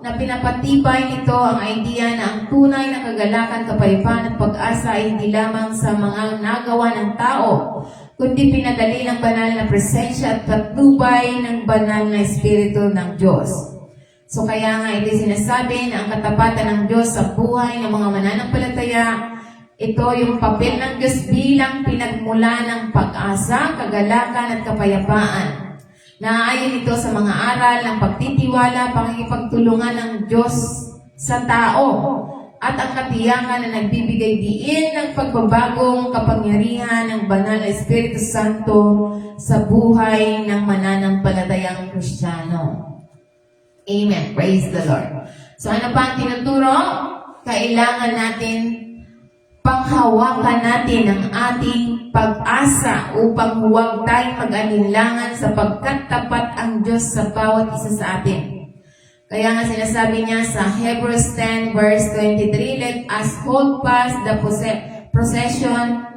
na pinapatibay nito ang idea na ang tunay na kagalakan, kapayapaan at pag-asa ay hindi lamang sa mga nagawa ng tao, kundi pinadali ng banal na presensya at patnubay ng banal na Espiritu ng Diyos. So kaya nga ito sinasabi na ang katapatan ng Diyos sa buhay ng mga mananampalataya, ito yung papel ng Diyos bilang pinagmula ng pag-asa, kagalakan at kapayapaan. Naayon ito sa mga aral ng pagtitiwala, pakikipagtulungan ng Diyos sa tao at ang katiyakan na nagbibigay diin ng pagbabagong kapangyarihan ng banal na Espiritu Santo sa buhay ng mananampalatayang Kristiyano. Amen. Praise the Lord. So ano pa ang tinuturo? Kailangan natin panghawakan natin ang ating pag-asa upang huwag tayong mag-alinlangan sapagkat tapat ang Diyos sa bawat isa sa atin. Kaya nga sinasabi niya sa Hebrews 10 verse 23, let us hold fast the profession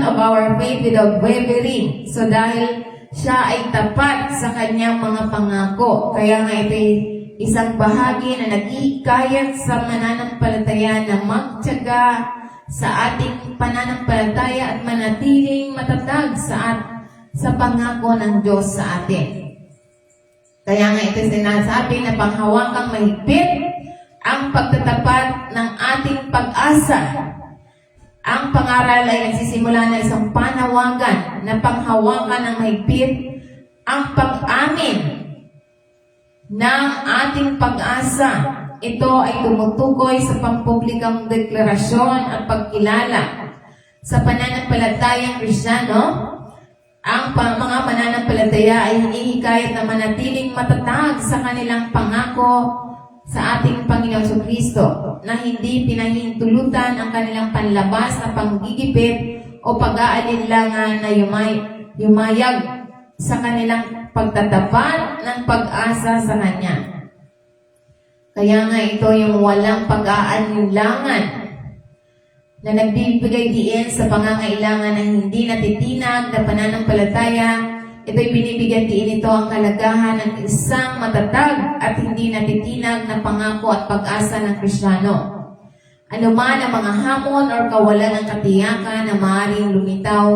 of our faith without wavering. So dahil siya ay tapat sa kanyang mga pangako. Kaya nga ito'y isang bahagi na nag-iikayat sa mananampalataya na magtiyaga sa ating pananampalataya at manatiling matatag sa pangako ng Diyos sa atin. Kaya nga ito sinasabi na panghawakang mahigpit ang pagtatapat ng ating pag-asa. Ang pangaral ay nagsisimula na isang panawagan na panghawakan ng mahigpit ang pag-amin ng ating pag-asa. Ito ay tumutukoy sa pampublikang deklarasyon at pagkilala sa pananampalatayang Kristiyano. Ang mga mananampalataya ay hinihikayat na manatiling matatag sa kanilang pangako sa ating Panginoon Kristo na hindi pinahintulutan ang kanilang panlabas na panggigipit o pag-aalinlangan na yumayag sa kanilang pagtatapat ng pag-asa sa Kanya. Kaya nga ito yung walang pag-aalinlangan na nagbibigay diin sa pangangailangan na hindi natitinag na pananampalataya. Ito'y binibigyan diin ito ang kalagahan ng isang matatag at hindi natitinag na pangako at pag-asa ng Kristiyano. Ano man ang mga hamon o kawalan ng katiyakan na maaaring lumitaw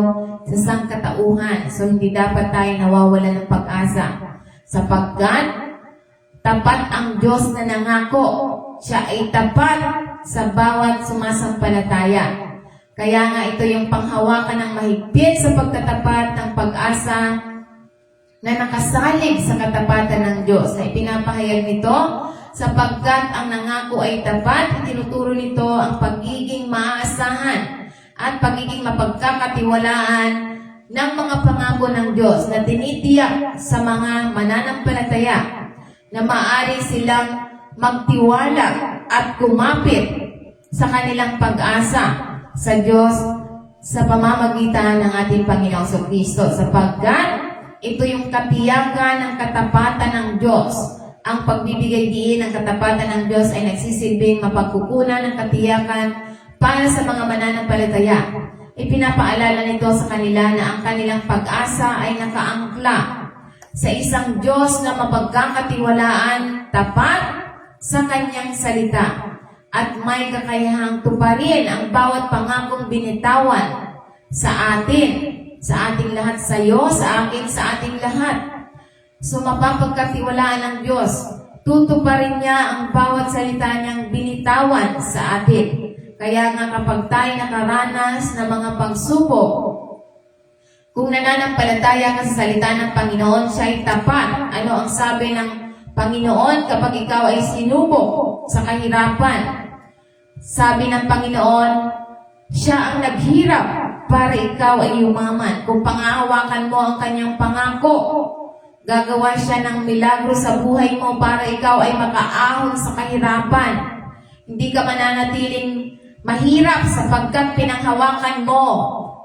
sa sangkatauhan. So hindi dapat tayo nawawala ng pag-asa. Sapagkat tapat ang Diyos na nangako. Siya ay tapat sa bawat sumasampalataya. Kaya nga ito yung panghawakan ng mahigpit sa pagtatapat ng pag-asa na nakasalig sa katapatan ng Diyos na ipinapahayag nito sapagkat ang nangako ay tapat, itinuturo nito ang pagiging maaasahan at pagiging mapagkakatiwalaan ng mga pangako ng Diyos na tinitiyak sa mga mananampalataya na maaari silang magtiwala at kumapit sa kanilang pag-asa sa Diyos sa pamamagitan ng ating Panginoong Kristo, sapagkat ito yung katiyakan ng katapatan ng Diyos. Ang pagbibigay diin ng katapatan ng Diyos ay nagsisilbing mapagkukunan ng katiyakan para sa mga mananampalataya. Ipinapaalala nito sa kanila na ang kanilang pag-asa ay nakaangkla sa isang Diyos na mapagkakatiwalaan, tapat sa Kanyang salita, at may kakayahang tuparin ang bawat pangakong binitawan sa atin, sa ating lahat, sa iyo, sa akin, sa ating lahat. So mapapagkatiwalaan ng Diyos, tutuparin niya ang bawat salita niyang binitawan sa atin. Kaya nga kapag tayo nakaranas ng mga pagsubok, kung nananampalataya ka sa salita ng Panginoon, siya ay tapat. Ano ang sabi ng Panginoon kapag ikaw ay sinubok sa kahirapan? Sabi ng Panginoon, siya ang naghirap para ikaw ay yumaman. Kung pangahawakan mo ang kanyang pangako, gagawa siya ng milagro sa buhay mo para ikaw ay makaahon sa kahirapan. Hindi ka mananatiling mahirap sapagkat pinanghawakan mo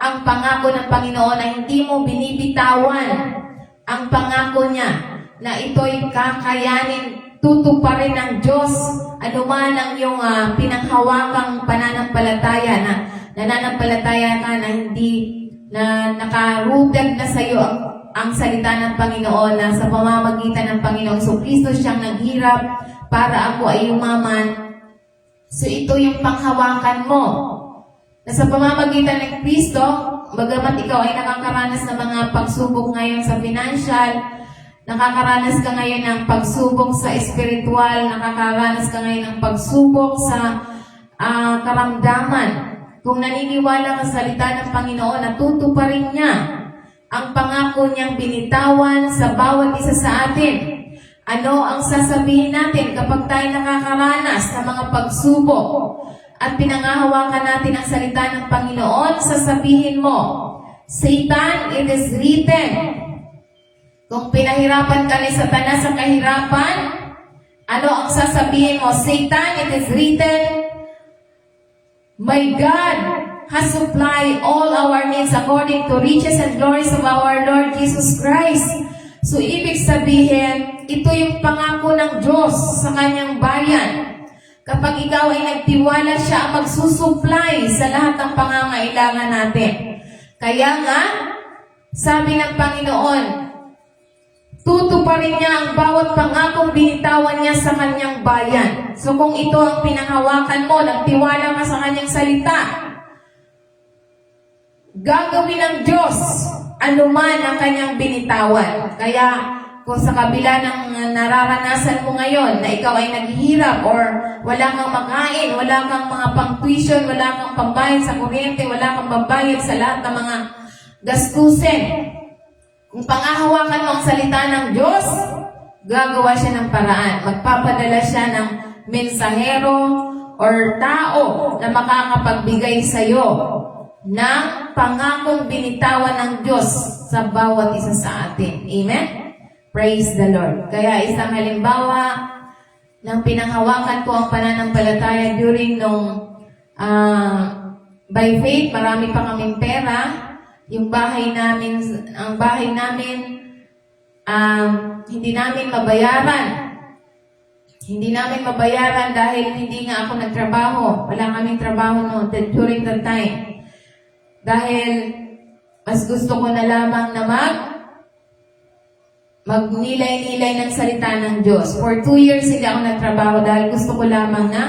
ang pangako ng Panginoon na hindi mo binibitawan ang pangako niya na ito'y kakayanin, tutuparin ng Diyos anuman ang iyong pinanghawakang pananampalataya na nananampalataya ka na hindi na nakarooted na sa iyo ang salita ng Panginoon na sa pamamagitan ng Panginoong Kristo siyang naghirap para ako ay umaman. So ito yung panghawakan mo. Na sa pamamagitan ng Kristo, bagamat ikaw ay nakakaranas ng mga pagsubok ngayon sa financial, nakakaranas ka ngayon ng pagsubok sa espiritual, nakakaranas ka ngayon ng pagsubok sa karamdaman. Kung naniniwala ka sa salita ng Panginoon, natutuparin niya ang pangako niyang binitawan sa bawat isa sa atin. Ano ang sasabihin natin kapag tayo nakakaranas ng mga pagsubok at pinangahawakan natin ang salita ng Panginoon? Sasabihin mo, Satan, it is written. Kung pinahirapan ka ni Satanas sa kahirapan, ano ang sasabihin mo? Satan, it is written, my God has supplied all our needs according to riches and glories of our Lord Jesus Christ. So, ibig sabihin, ito yung pangako ng Diyos sa kanyang bayan. Kapag ikaw ay nagtiwala, siya ang magsusupply sa lahat ng pangangailangan natin. Kaya nga, sabi ng Panginoon, tutuparin niya ang bawat pangakong binitawan niya sa kanyang bayan. So kung ito ang pinanghawakan mo, nagtiwala ka sa kanyang salita, gagawin ng Diyos anuman ang kanyang binitawan. Kaya kung sa kabila ng nararanasan mo ngayon na ikaw ay naghihirap or wala kang makain, wala kang mga pang-tuition, wala kang pambayad sa kuryente, wala kang pambayad sa lahat ng mga gastusin, kung pangahawakan mo ang salita ng Diyos, gagawa siya ng paraan. Magpapadala siya ng mensahero or tao na makakapagbigay sa iyo ng pangakong binitawan ng Diyos sa bawat isa sa atin. Amen? Praise the Lord. Kaya isang halimbawa ng pinanghawakan ko ang pananampalataya during nung by faith, marami pa kaming pera. Yung bahay namin, ang bahay namin, hindi namin mabayaran. Hindi namin mabayaran dahil hindi nga ako nagtrabaho. Wala kaming trabaho noon during that time. Dahil mas gusto ko na lamang na magnilay-nilay ng salita ng Diyos. For 2 years hindi ako nagtrabaho dahil gusto ko lamang na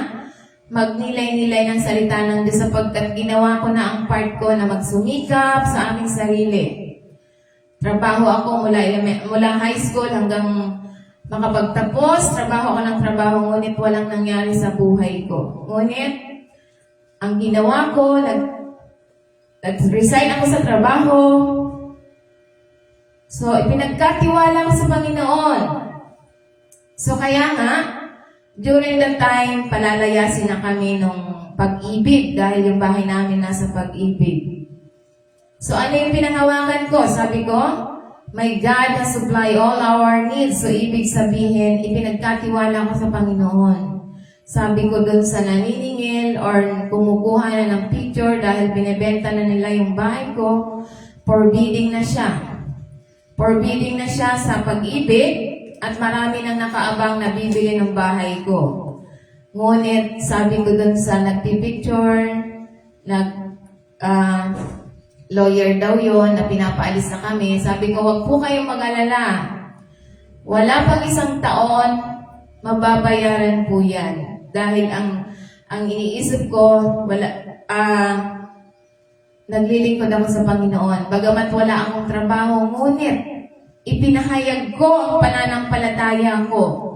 magnilay-nilay ng salita ng Diyos sapagkat ginawa ko na ang part ko na magsumikap sa aming sarili. Trabaho ako mula high school hanggang makapagtapos. Trabaho ako ng trabaho, ngunit walang nangyari sa buhay ko. Ngunit, ang ginawa ko, nag-resign ako sa trabaho. So, ipinagkatiwala ko sa Panginoon. So, kaya nga, during that time, palalayasin na kami nung pag-ibig dahil yung bahay namin nasa pag-ibig. So, ano yung pinanghawakan ko? Sabi ko, my God has supplied all our needs. So, ibig sabihin, ipinagkatiwala ko sa Panginoon. Sabi ko dun sa naniningil or kumukuha na ng picture dahil binebenta na nila yung bahay ko, forbidding na siya. Forbidding na siya sa pag-ibig at marami nang nakaabang na bibili ng bahay ko. Ngunit sabi ko dun sa nagpipicture, lawyer daw yon na pinapaalis na kami, sabi ko, wag po kayong mag-alala. Wala pang 1 taon, mababayaran po yan. Dahil ang iniisip ko, naglilingkod ako sa Panginoon. Bagamat wala akong trabaho, ngunit ipinahayag ko ang pananampalataya ko.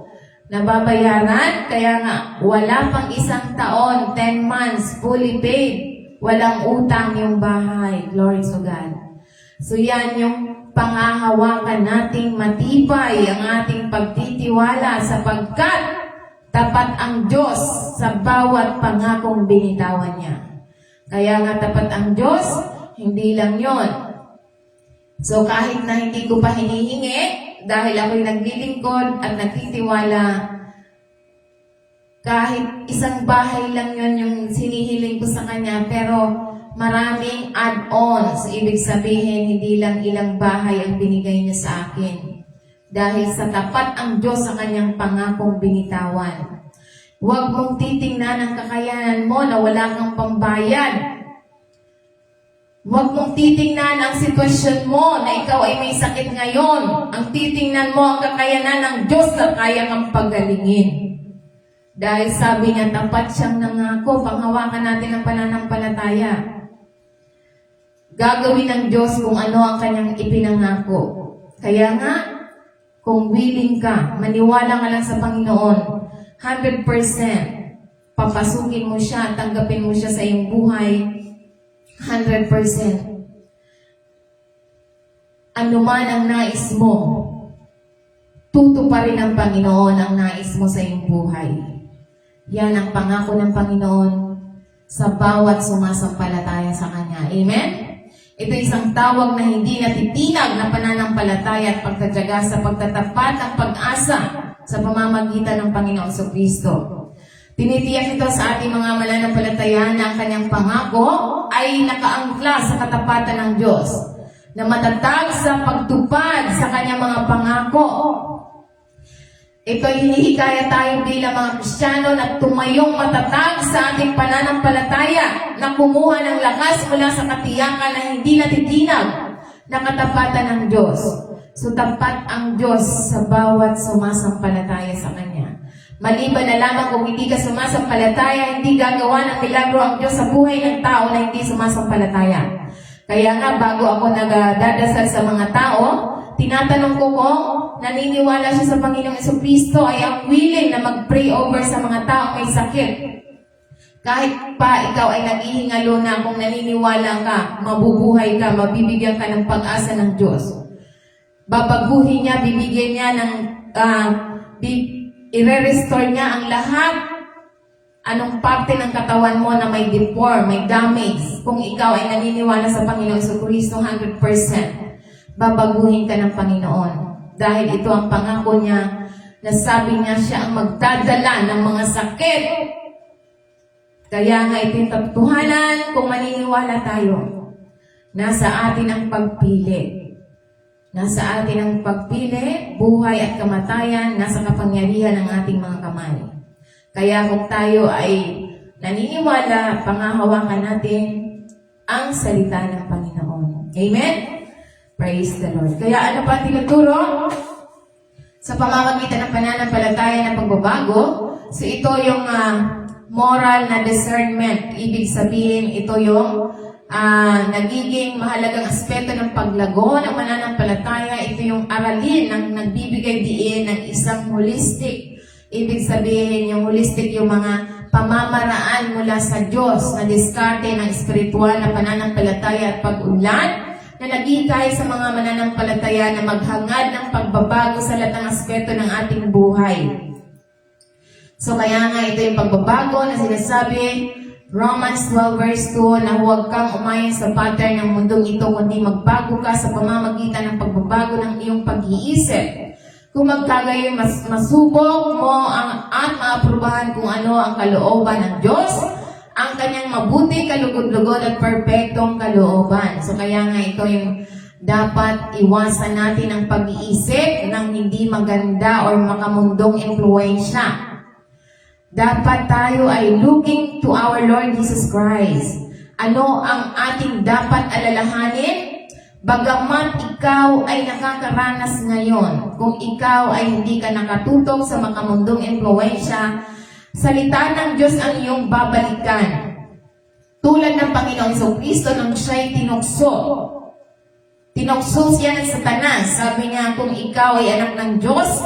Nababayaran, kaya nga wala pang 1 taon, 10 months, fully paid. Walang utang yung bahay. Glory to God. So yan yung pangahawakan nating matibay, ang ating pagtitiwala sapagkat tapat ang Diyos sa bawat pangakong binitawan niya. Kaya nga tapat ang Diyos, hindi lang yon. So kahit na hindi ko pa hinihingi, dahil ako'y naglilingkod at nagtitiwala, kahit 1 bahay lang yon yung sinihiling ko sa Kanya, pero maraming add-ons. Ibig sabihin, hindi lang ilang bahay ang binigay niya sa akin. Dahil sa tapat ang Diyos sa Kanyang pangakong binitawan. Huwag mong titingnan ang kakayanan mo na wala kang pambayad. Huwag mong titingnan ang sitwasyon mo na ikaw ay may sakit ngayon. Ang titingnan mo ang kakayanan ng Diyos na kaya kang pagalingin. Dahil sabi niya, tapat siyang nangako, panghawakan natin ang pananampalataya. Gagawin ng Diyos kung ano ang kanyang ipinangako. Kaya nga, kung willing ka, maniwala ka lang sa Panginoon, 100%, papasukin mo siya, tanggapin mo siya sa iyong buhay, 100%. Ano man ang nais mo, tutuparin ng Panginoon ang nais mo sa iyong buhay. Yan ang pangako ng Panginoon sa bawat sumasampalataya sa Kanya. Amen? Ito isang tawag na hindi natitinag na pananampalataya at pagtatyaga sa pagtatapat ng pag-asa sa pamamagitan ng Panginoong Kristo. Tinitiyak ito sa ating mga mananampalataya na ang Kanyang pangako ay nakaangkla sa katapatan ng Diyos, na matatag sa pagtupad sa Kanyang mga pangako. Ito'y hinihikaya tayo bilang mga Kristiyano na tumayong matatag sa ating pananampalataya, na kumuha ng lakas mula sa katiyakan na hindi natitinag na katapatan ng Diyos. So tapat ang Diyos sa bawat sumasampalataya sa Kanya. Maliban na lamang kung hindi ka sumasampalataya, hindi gagawa ng milagro ang Diyos sa buhay ng tao na hindi sumasampalataya. Kaya nga, bago ako nagdadasal sa mga tao, tinatanong ko kung naniniwala siya sa Panginoong Jesucristo ay ang willing na mag-pray over sa mga taong may sakit. Kahit pa ikaw ay naghihingalo na, kung naniniwala ka, mabubuhay ka, mabibigyan ka ng pag-asa ng Diyos. Babaguhin niya, bibigyan niya ng, i-restore niya ang lahat. Anong parte ng katawan mo na may deform, may damage. Kung ikaw ay naniniwala sa Panginoong Jesucristo 100%, babaguhin ka ng Panginoon. Dahil ito ang pangako niya, na sabi niya siya ang magdadala ng mga sakit. Kaya nga ito yung katotohanan kung maniniwala tayo. Nasa atin ang pagpili. Nasa atin ang pagpili, buhay at kamatayan, nasa kapangyarihan ng ating mga kamay. Kaya kung tayo ay naniniwala, pangahawakan natin ang salita ng Panginoon. Amen? Praise the Lord. Kaya ano pa tinuturo? Sa pamamagitan ng pananampalataya ng pagbabago, so ito yung moral na discernment. Ibig sabihin, ito yung nagiging mahalagang aspeto ng paglago ng pananampalataya. Ito yung aralin ng nagbibigay diin ng isang holistic. Ibig sabihin, yung holistic, yung mga pamamaraan mula sa Diyos na diskarte ng espiritual na pananampalataya at pag-unlad na nagigay sa mga mananampalataya na maghangad ng pagbabago sa lahat ng aspeto ng ating buhay. So kaya nga ito yung pagbabago na sinasabi, Romans 12 verse 2, na huwag kang umayon sa pattern ng mundong ito, kundi magbago ka sa pamamagitan ng pagbabago ng iyong pag-iisip Kung magkagayon, masubok mo at maaprubahan kung ano ang kalooban ng Diyos, ang kanyang mabuti, kalugod-lugod at perpektong kalooban. So kaya nga ito yung dapat iwasan natin ang pag-iisip ng hindi maganda or makamundong impluensya. Dapat tayo ay looking to our Lord Jesus Christ. Ano ang ating dapat alalahanin? Bagamat ikaw ay nakakaranas ngayon, kung ikaw ay hindi ka nakatutok sa makamundong impluensya, salita ng Diyos ang iyong babalikan. Tulad ng Panginoon Jesucristo nang siya'y tinukso. Tinukso siya ng Satanas. Sabi niya, kung ikaw ay anak ng Diyos,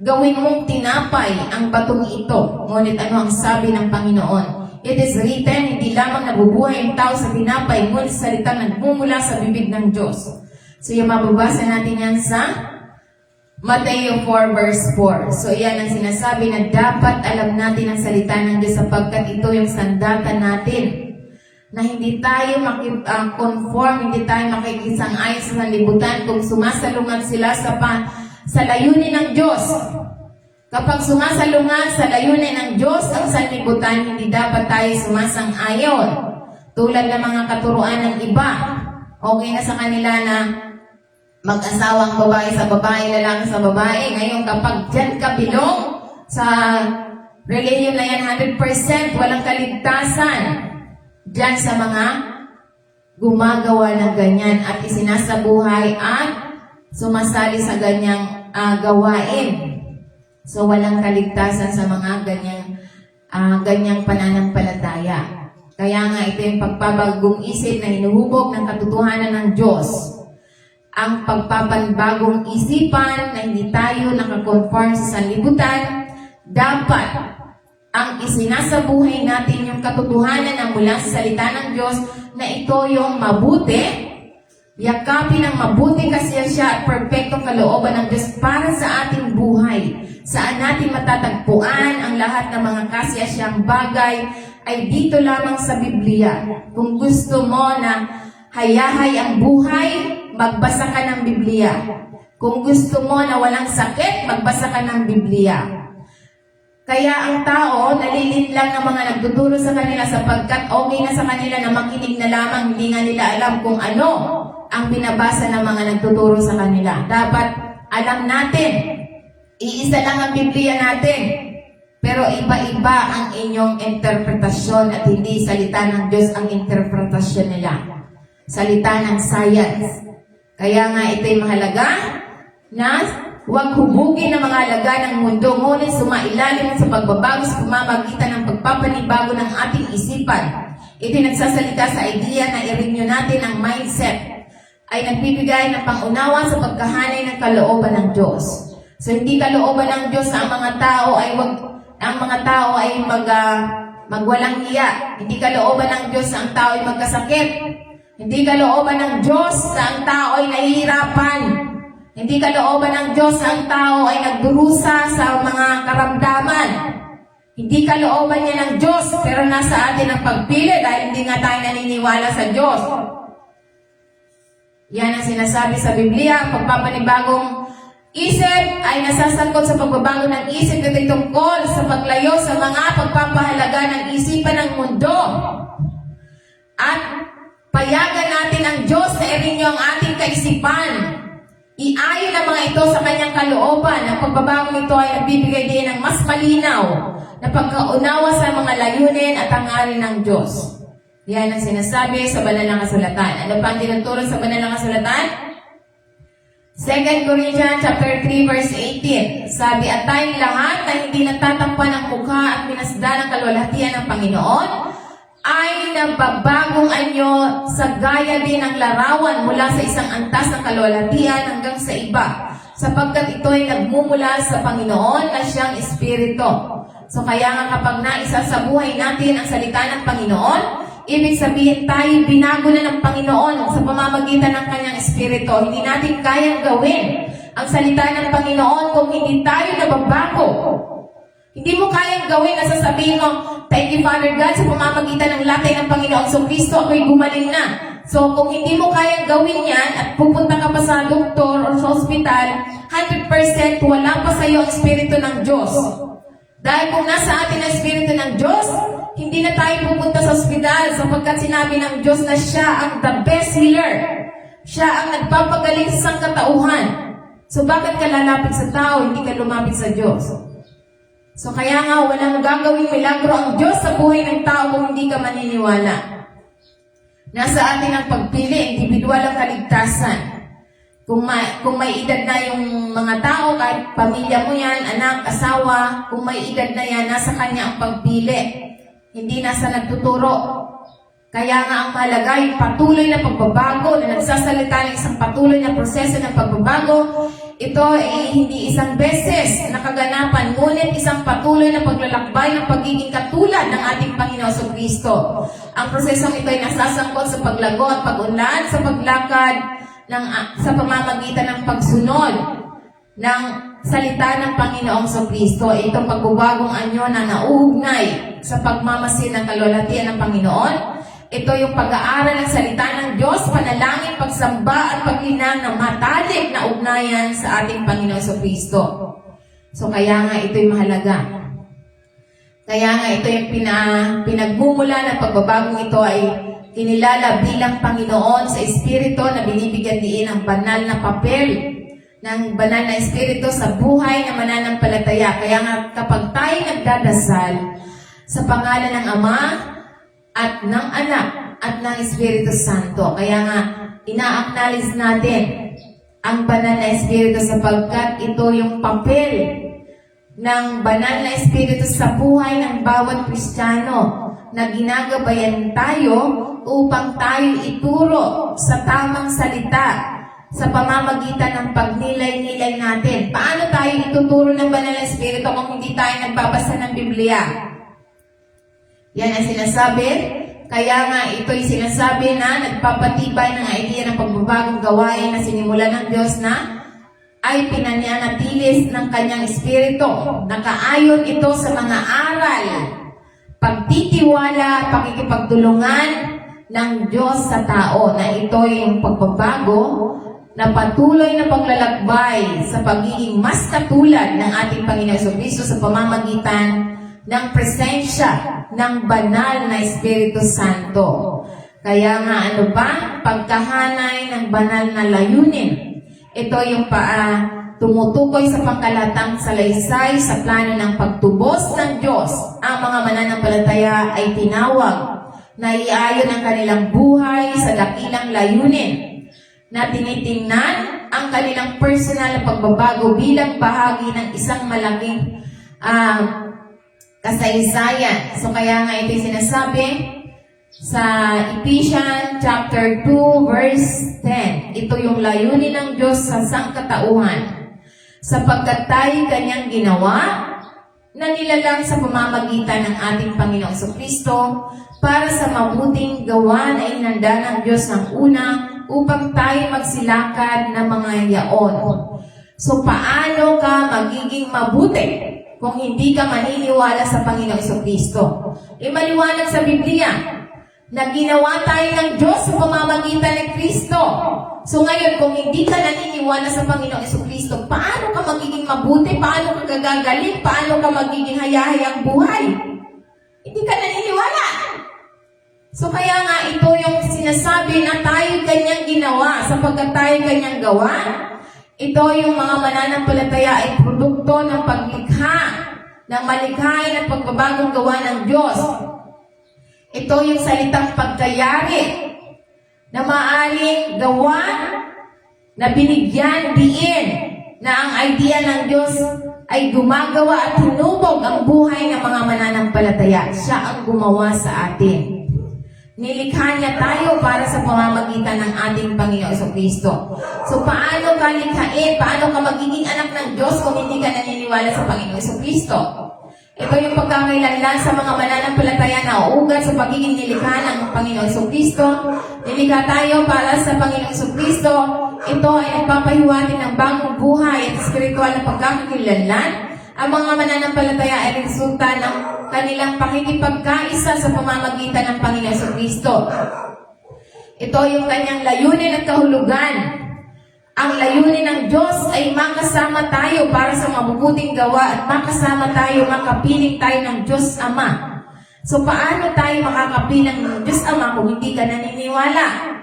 gawin mong tinapay ang batong ito. Ngunit ano ang sabi ng Panginoon? It is written, hindi lamang nabubuhay ang tao sa tinapay, ngunit sa salitang nagmumula sa bibig ng Diyos. So yung mababasa natin yan sa Mateo 4 verse 4. So yan ang sinasabi na dapat alam natin ang salita ng Diyos sapagkat ito yung sandata natin. Na hindi tayo conform, hindi tayo makikisang-ayon sa sanlibutan kung sumasalungat sila sa layunin ng Diyos. Kapag sumasalungat sa layunin ng Diyos ang sanlibutan, hindi dapat tayo sumasang-ayon. Tulad ng mga katuruan ng iba. Okay na sa kanila na mag-asawang babae sa babae, lalaki sa babae. Ngayon kapag dyan ka bilong sa religion na yan, 100% walang kaligtasan. Diyan sa mga gumagawa ng ganyan at isinasabuhay at sumasali sa ganyang gawain. So, walang kaligtasan sa mga ganyang pananampalataya. Kaya nga, ito yung pagpapagong isip na hinuhubog ng katotohanan ng Diyos. Ang pagpapanbagong isipan na hindi tayo nakakonform sa sanlibutan, dapat ang isinasabuhay natin yung katotohanan na mula sa salita ng Diyos na ito yung mabuti, yakapin ng mabuti kasi siya at perpektong kalooban ng Diyos para sa ating buhay. Saan natin matatagpuan ang lahat ng mga kasiyasyang bagay ay dito lamang sa Biblia. Kung gusto mo na hayahay ang buhay, magbasa ka ng Biblia. Kung gusto mo na walang sakit, magbasa ka ng Biblia. Kaya ang tao, nalilin lang ng mga nagtuturo sa kanila sapagkat okay na sa kanila na makinig na lamang, hindi nga nila alam kung ano ang binabasa ng mga nagtuturo sa kanila. Dapat alam natin, iisa lang ang Biblia natin, pero iba-iba ang inyong interpretasyon at hindi salita ng Diyos ang interpretasyon nila. Salita ng science. Kaya nga ito'y mahalaga na huwag hubugin ng mga alaga ng mundo, ngunit sumailalim sa pagbabago sa pamamagitan ng pagpapanibago ng ating isipan. Ito nagsasalita sa idea na i-renew natin ang mindset ay nagbibigay ng pangunawa sa pagkahanay ng kalooban ng Diyos. So hindi kalooban ng Diyos ang mga tao ay magwalang hiya. Hindi kalooban ng Diyos ang tao ay magkasakit. Hindi kalooban ng Diyos ang tao ay nahihirapan. Hindi kalooban ng Diyos ang tao ay nagdurusa sa mga karamdaman. Hindi kalooban niya ng Diyos, pero nasa atin ang pagpili dahil hindi nga tayo naniniwala sa Diyos. Yan ang sinasabi sa Biblia, ang pagpapanibagong isip ay nasasangkot sa pagbabago ng isip at tungkol sa paglayo sa mga pagpapahalaga ng isipan ng mundo. At payagan natin ang Diyos na i-renew ang ating kaisipan. Iayon ang mga ito sa kanyang kalooban. Ang pagbabago nito ay nagbibigay din ng mas malinaw na pagkaunawa sa mga layunin at hangarin ng Diyos. Yan ang sinasabi sa banal na kasulatan. Ano pa ang tinuturo sa banal na kasulatan? 2 Corinthians chapter 3 verse 18. Sabi, at tayong lahat na hindi natatampan ng mukha at pinasdan ng kalwalhatian ng Panginoon, ay nababagong anyo sa gaya din ng larawan mula sa isang antas ng kalwalhatian hanggang sa iba, sapagkat ito ay nagmumula sa Panginoon na siyang Espiritu. So kaya nga kapag naisa sa buhay natin ang salita ng Panginoon, ibig sabihin tayo binago na ng Panginoon sa pamamagitan ng kanyang Espiritu. Hindi natin kayang gawin ang salita ng Panginoon kung hindi tayo nababago. Hindi mo kayang gawin na sasabihin mo, thank you Father God sa pamamagitan ng latay ng Panginoong Jesucristo, ako'y gumaling na. So, kung hindi mo kayang gawin yan at pupunta ka pa sa doktor o sa ospital, 100% wala pa sa iyo ang Espiritu ng Diyos. Dahil kung nasa atin ang Espiritu ng Diyos, hindi na tayo pupunta sa ospital sapagkat sinabi ng Diyos na siya ang the best healer. Siya ang nagpapagaling sa sangkatauhan. So, bakit ka lalapit sa tao, hindi ka lumapit sa Diyos? So, kaya nga, walang gagawing milagro ang Diyos sa buhay ng tao kung hindi ka maniniwala. Nasa atin ang pagpili, individual ang kaligtasan. Kung may edad na yung mga tao, kahit pamilya mo yan, anak, asawa, kung may edad na yan, nasa kanya ang pagpili. Hindi nasa nagtuturo. Kaya nga ang mahalaga yung patuloy na pagbabago, na nagsasalita ng isang patuloy na proseso ng pagbabago. Ito ay hindi isang beses nakaganapan, ngunit isang patuloy na paglalakbay ng pagiging katulad ng ating Panginoon Kristo. Ang prosesong ito ay nasasangkot sa paglago at pag-unlad sa paglakad sa pamamagitan ng pagsunod ng salita ng Panginoong Kristo. Itong pagbabagong anyo na nauugnay sa pagmamasid ng kalwalhatian ng Panginoon. Ito yung pag-aaral ng salita ng Diyos, panalangin, pagsamba at paglinang ng matalik na ugnayan sa ating Panginoon Kristo. So kaya nga ito'y mahalaga. Kaya nga ito yung pinagmumula ng pagbabagong ito ay kinilala bilang Panginoon sa Espiritu na binibigyan diin ang banal na papel ng banal na Espiritu sa buhay ng mananampalataya. Kaya nga kapag tayo nagdadasal sa pangalan ng Ama at ng Anak at ng Espiritu Santo, kaya nga ina-acknowledge natin ang banal na Espiritu sapagkat ito yung papel ng banal na Espiritu sa buhay ng bawat Kristiyano na ginagabayan tayo upang tayo ituro sa tamang salita sa pamamagitan ng pagnilay-nilay natin. Paano tayo ituturo ng banal na Espiritu kung hindi tayo nagbabasa ng Biblia? Yan ang sinasabi. Kaya nga ito'y sinasabi na nagpapatibay ng idea ng pagbabagong gawain na sinimulan ng Diyos na ay pinananatilis ng kanyang Espiritu. Nakaayon ito sa mga aral, pagtitiwala, pakikipagtulungan ng Diyos sa tao, na ito yung pagbabago na patuloy na paglalakbay sa pagiging mas katulad ng ating Panginoon Kristo sa pamamagitan ng presensya ng banal na Espiritu Santo. Kaya nga ano ba? Pagkahanay ng banal na layunin. Ito yung tumutukoy sa pangkalatang salaysay sa plano ng pagtubos ng Diyos. Ang mga mananampalataya ay tinawag na iayon ang kanilang buhay sa dakilang layunin na tinitingnan ang kanilang personal na pagbabago bilang bahagi ng isang malaking kasaysayan. So kaya nga ito sinasabi sa Ephesians chapter 2 verse 10. Ito yung layunin ng Diyos sa sangkatauhan. Sapagkat tayo kanyang ginawa na nilalang sa pamamagitan ng ating Panginoong Kristo para sa mabuting gawa na inanda ng Diyos ng una upang tayo magsilakad ng mga yaon. So paano ka magiging mabuti kung hindi ka maniniwala sa Panginoong Kristo? Maliwanag sa Biblia na ginawa tayo ng Diyos sa pamamagitan ng Kristo. So ngayon, kung hindi ka naniniwala sa Panginoong Kristo, paano ka magiging mabuti? Paano ka gagaling? Paano ka magiging hayahayang buhay? Hindi ka naniniwala. So kaya nga ito yung sinasabi na tayo kanyang ginawa sapagkat tayo kanyang gawa. Ito yung mga mananampalataya ay produkto ng paglikha, ng malikhain at pagbabagong gawa ng Diyos. Ito yung salitang pagkayari na maaaring gawa na binigyan diin na ang idea ng Diyos ay gumagawa at hinubog ang buhay ng mga mananampalataya. Siya ang gumawa sa atin. Nilikha niya tayo para sa pamamagitan ng ating Panginoon Kristo. So, paano ka likhain? Paano ka magiging anak ng Diyos kung hindi ka naniniwala sa Panginoon Kristo? Ito yung pagkakailanlan sa mga mananampalataya na uugat sa pagiging nilikha ng Panginoon Kristo. Nilikha tayo para sa Panginoon Kristo. Ito ay nagpapahiwatig ng bagong buhay at spiritual na pagkakakilanlan. Ang mga mananampalataya ay resulta ng kanilang pakikipagkaisa sa pamamagitan ng Panginoon Kristo. Ito yung kanyang layunin at kahulugan. Ang layunin ng Diyos ay makasama tayo para sa mabubuting gawa at makasama tayo, makapiling tayo ng Diyos Ama. So paano tayo makakapiling ng Diyos Ama kung hindi ka naniniwala?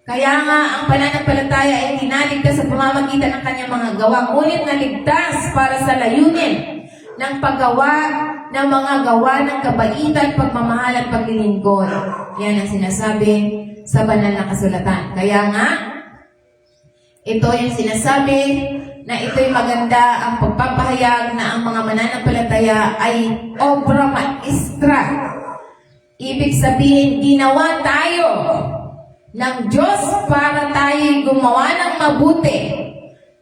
Kaya nga, ang pananampalataya ay tinaligtas sa pamamagitan ng kanyang mga gawa, ngunit naligtas para sa layunin ng paggawa ng mga gawa ng kabaitan, pagmamahal at paglilingkod. Yan ang sinasabi sa banal na kasulatan. Kaya nga, ito yung sinasabi na ito'y maganda ang pagpapahayag na ang mga mananampalataya ay obra maestra. Ibig sabihin, ginawa tayo ng Diyos para tayo gumawa ng mabuti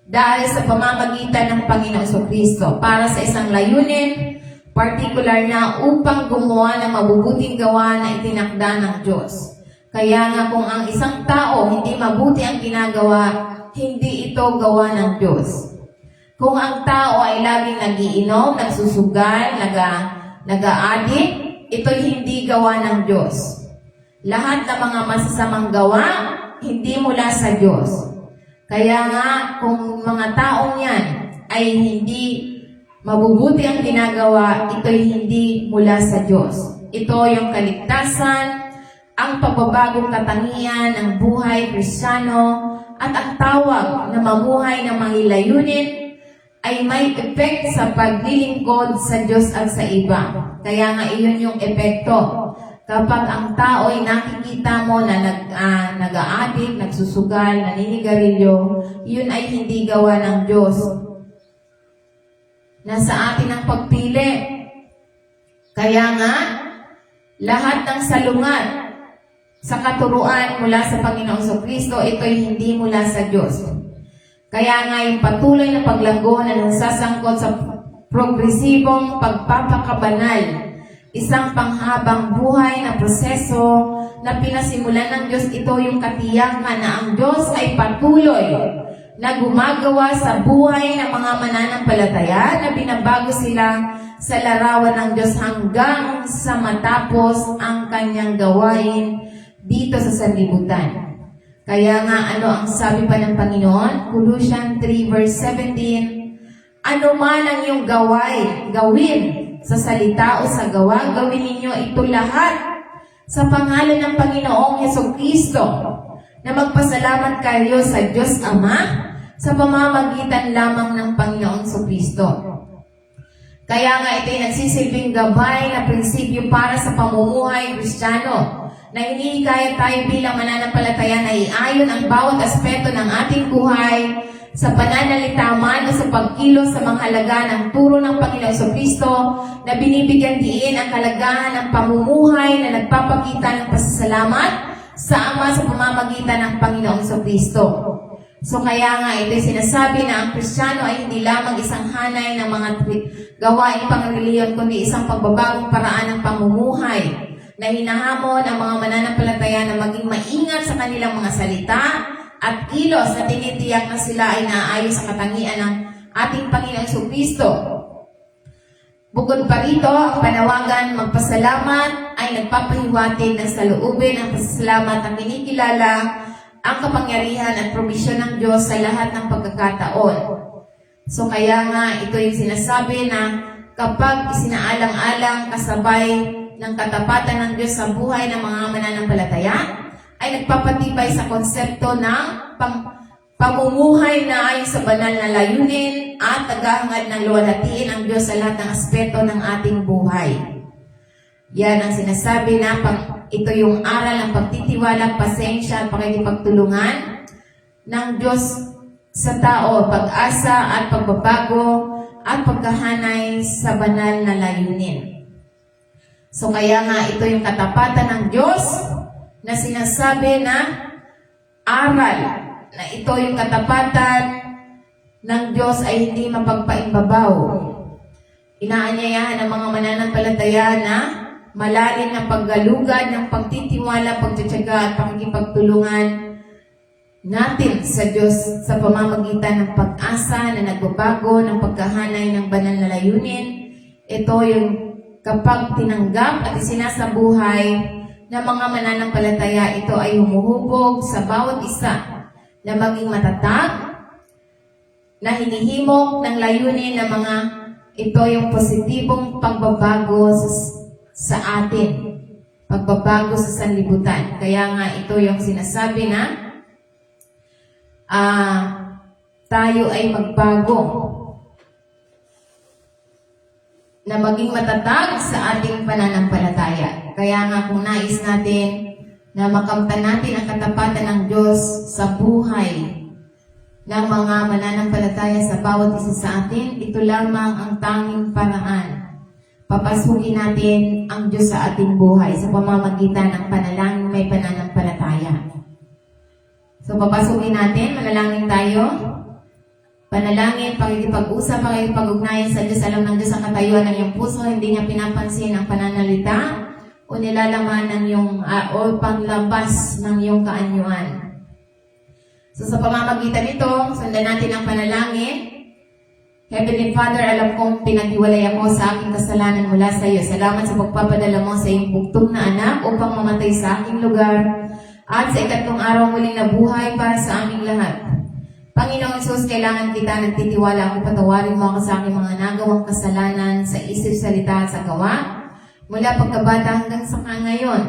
dahil sa pamamagitan ng Panginoong Jesucristo para sa isang layunin, particular na upang gumawa ng mabubuting gawa na itinakda ng Diyos. Kaya nga kung ang isang tao hindi mabuti ang ginagawa, hindi ito gawa ng Diyos. Kung ang tao ay laging nagiinom, nagsusugal, nag-aadik, ito'y hindi gawa ng Diyos. Lahat ng mga masasamang gawa, hindi mula sa Diyos. Kaya nga, kung mga taong yan ay hindi mabubuti ang ginagawa, ito'y hindi mula sa Diyos. Ito yung kaligtasan, ang pagbabagong katangian ng buhay Kristiyano, at ang tawag na mamuhay ng mga layunin ay may epekto sa paglilingkod sa Diyos at sa iba. Kaya nga iyon yung epekto. Kapag ang tao ay nakikita mo na nag-aadik, nagsusugal, naninigarilyo, yun ay hindi gawa ng Diyos. Nasa atin ang pagpili. Kaya nga, lahat ng salungat sa katuruan mula sa Panginoong Jesucristo, ito'y hindi mula sa Diyos. Kaya nga yung patuloy na paglago na nagsasangkot sa progresibong pagpapakabanal, isang panghabang buhay na proseso na pinasimulan ng Diyos, ito yung katiyakan na ang Diyos ay patuloy na gumagawa sa buhay ng mga mananampalataya na binabago sila sa larawan ng Diyos hanggang sa matapos ang kanyang gawain dito sa sanlibutan. Kaya nga, ano ang sabi pa ng Panginoon? Colossians 3 verse 17, ano man ang iyong gawin sa salita o sa gawa, gawin ninyo ito lahat sa pangalan ng Panginoong Jesucristo, na magpasalamat kayo sa Diyos Ama sa pamamagitan lamang ng Panginoong Jesucristo. Kaya nga ito'y nagsisilbing gabay na prinsipyo para sa pamumuhay Kristiyano, na hinihikayat tayo bilang mananampalataya na iayon ang bawat aspeto ng ating buhay sa pananalita man o sa pagkilos sa mga halaga ng turo ng Panginoong Jesucristo, na binibigyan diin ang kalagahan ng pamumuhay na nagpapakita ng pasasalamat sa Ama sa pamamagitan ng Panginoong Jesucristo. So kaya nga ito'y sinasabi na ang Kristiyano ay hindi lamang isang hanay ng mga gawaing pangrelihiyon, kundi isang pagbabagong paraan ng pamumuhay na hinahamon ang mga mananampalataya na maging maingat sa kanilang mga salita at kilos na tinitiyak na sila ay naaayon sa katangian ng ating Panginoong Jesucristo. Bukod pa rito, ang panawagan magpasalamat ay nagpapahiwatig ng saloobin ang pasasalamat na kinikilala ang kapangyarihan at probisyon ng Diyos sa lahat ng pagkakataon. So kaya nga, ito yung sinasabi na kapag isinaalang-alang kasabay ng katapatan ng Diyos sa buhay ng mga mananampalataya, ay nagpapatibay sa konsepto ng pamumuhay na ayon sa banal na layunin at naghahangad ng luwalhatiin ang Diyos sa lahat ng aspeto ng ating buhay. Yan ang sinasabi na ito yung aral ng pagtitiwala, pasensya at pakikipagtulungan ng Diyos sa tao, pag-asa at pagbabago at pagkahanay sa banal na layunin. So kaya nga ito yung katapatan ng Diyos na sinasabi na aral, na ito yung katapatan ng Diyos ay hindi mapagpaimbabaw. Inaanyayahan ng mga mananampalataya na malalim na paggalugad ng pagtitiwala, pagtitiyaga at pakikipagtulungan natin sa Diyos sa pamamagitan ng pag-asa na nagbabago ng pagkahanay ng banal na layunin. Ito yung kapag tinanggap at isinasabuhay ng mga mananampalataya, ito ay humuhubog sa bawat isa na maging matatag, na hinihimok ng layunin ng mga ito yung positibong pagbabago sa atin. Pagbabago sa sanlibutan. Kaya nga ito yung sinasabi na tayo ay magbago. Na maging matatag sa ating pananampalataya. Kaya nga kung nais natin na makamtan natin ang katapatan ng Diyos sa buhay ng mga mananampalataya sa bawat isa sa atin, ito lamang ang tanging paraan. Papasukin natin ang Diyos sa ating buhay sa pamamagitan ng panalangin may pananampalataya. So papasukin natin, manalangin tayo. Panalangin, pakikipag-usap, pakikipag-ugnayan sa Diyos. Alam ng Diyos ang katayuan ng iyong puso, hindi niya pinapansin ang pananalita o nilalaman ng iyong o panglabas ng iyong kaanyuan. So sa pamamagitan nito, sundan natin ang panalangin. Heavenly Father, alam kong pinaghiwalay ako sa aking kasalanan mula sa iyo. Salamat sa pagpapadala mo sa iyong bugtong na anak upang mamatay sa aking lugar at sa ikatlong araw muling nabuhay para sa aming lahat. Panginoong Isus, kailangan kita nagtitiwala ako, patawarin mo ako sa aking mga nagawang kasalanan sa isip, salita at sa gawa. Mula pagkabata hanggang sa ngayon.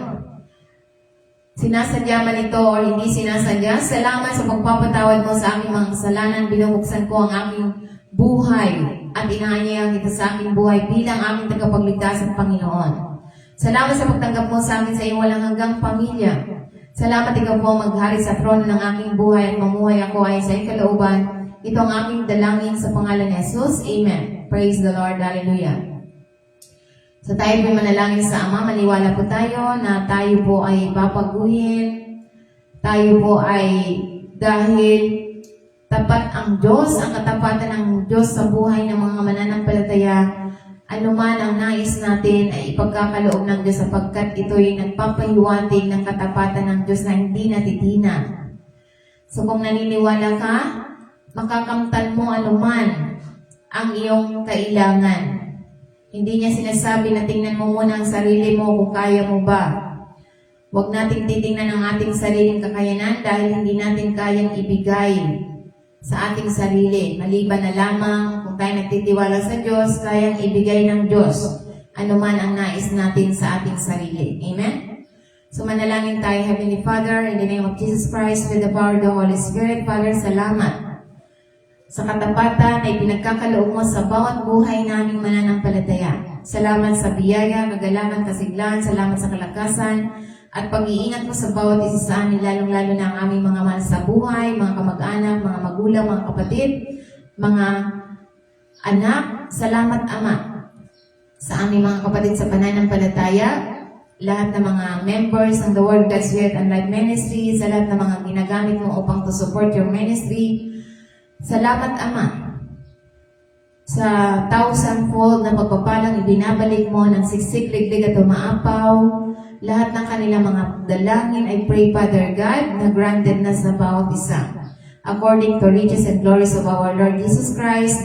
Sinasadya man ito o hindi sinasadya, salamat sa pagpapatawad mo sa aking mga kasalanan. Binubuksan ko ang aking buhay at inaanyayang kita sa aking buhay bilang aming tagapagligtas at Panginoon. Salamat sa pagtanggap mo sa amin sa iyong walang hanggang pamilya. Salamat ikaw po maghari sa trono ng aking buhay at mamuhay ako ay sa iyong kalooban. Ito ang aking dalangin sa pangalan ni Jesus. Amen. Praise the Lord. Hallelujah. So tayo po manalangin sa Ama. Maniwala po tayo na tayo po ay papaguhin. Tayo po ay dahil tapat ang Diyos, ang katapatan ng Diyos sa buhay ng mga mananampalataya. Anuman ang nais natin ay ipagkakaloob ng Diyos sapagkat ito'y nagpapahiwatig ng katapatan ng Diyos na hindi natitina. So kung naniniwala ka, makakamtan mo anuman ang iyong kailangan. Hindi niya sinasabi na tingnan mo muna ang sarili mo kung kaya mo ba. Huwag nating titingnan ang ating sariling kakayanan dahil hindi natin kayang ibigay sa ating sarili. Maliban na lamang kung tayo nagtitiwala sa Diyos, kayang ibigay ng Diyos anuman ang nais natin sa ating sarili. Amen? So manalangin tayo, Heavenly Father, in the name of Jesus Christ, with the power of the Holy Spirit. Father, salamat sa katapatan na ipinagkakaloob mo sa bawat buhay naming mananampalataya. Salamat sa biyaya, kagalakan, kasiglahan, salamat sa kalakasan, at pag-iingat mo sa bawat isa sa amin, lalong-lalo na ang aming mga mahal sa buhay, mga kamag-anak, mga magulang, mga kapatid, mga anak. Salamat, Ama, sa aming mga kapatid sa pananampalataya, lahat ng mga members ng The Word, God's Word, and Life Ministry, sa lahat ng mga ginagamit mo upang to support your ministry. Salamat, Ama, sa 1,000-fold na pagpapalang ibinabalik mo ng siksik, liglig at umaapaw. Lahat ng kanilang mga dalangin, I pray, Father God, na granted na sa bawat isa. According to riches and glories of our Lord Jesus Christ,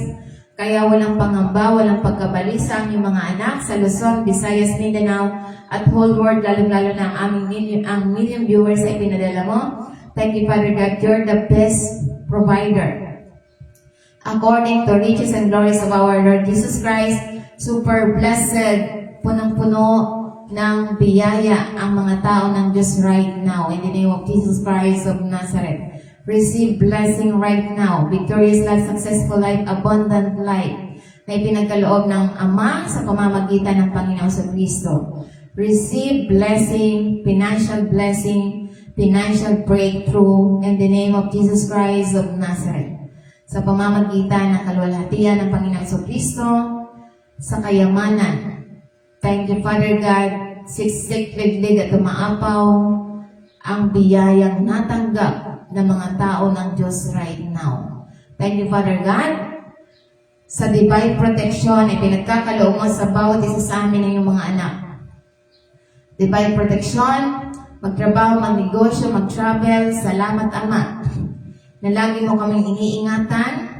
kaya walang pangamba, walang pagkabalisa ang iyong mga anak sa Luzon, Visayas, Mindanao, at whole world, lalong-lalo na ang million viewers ay pinadala mo. Thank you, Father God, you're the best provider. According to riches and glories of our Lord Jesus Christ, super blessed, punong-puno ng biyaya ang mga tao ng Diyos right now. In the name of Jesus Christ of Nazareth. Receive blessing right now. Victorious life, successful life, abundant life na ipinagkaloob ng Ama sa pamamagitan ng Panginoon sa Kristo. Receive blessing, financial breakthrough in the name of Jesus Christ of Nazareth. Sa pamamagitan ng kaluwalhatian ng Panginoon sa Kristo, sa kayamanan. Thank you, Father God, siksik, liglig at umaapaw ang biyayang natanggap ng mga tao ng Diyos right now. Thank you, Father God, sa divine protection ay pinagkakaloob mo sa bawat isa sa amin ng iyong mga anak. Divine protection, magtrabaho, magnegosyo, mag-travel. Salamat, Ama, na lagi mo kaming iniingatan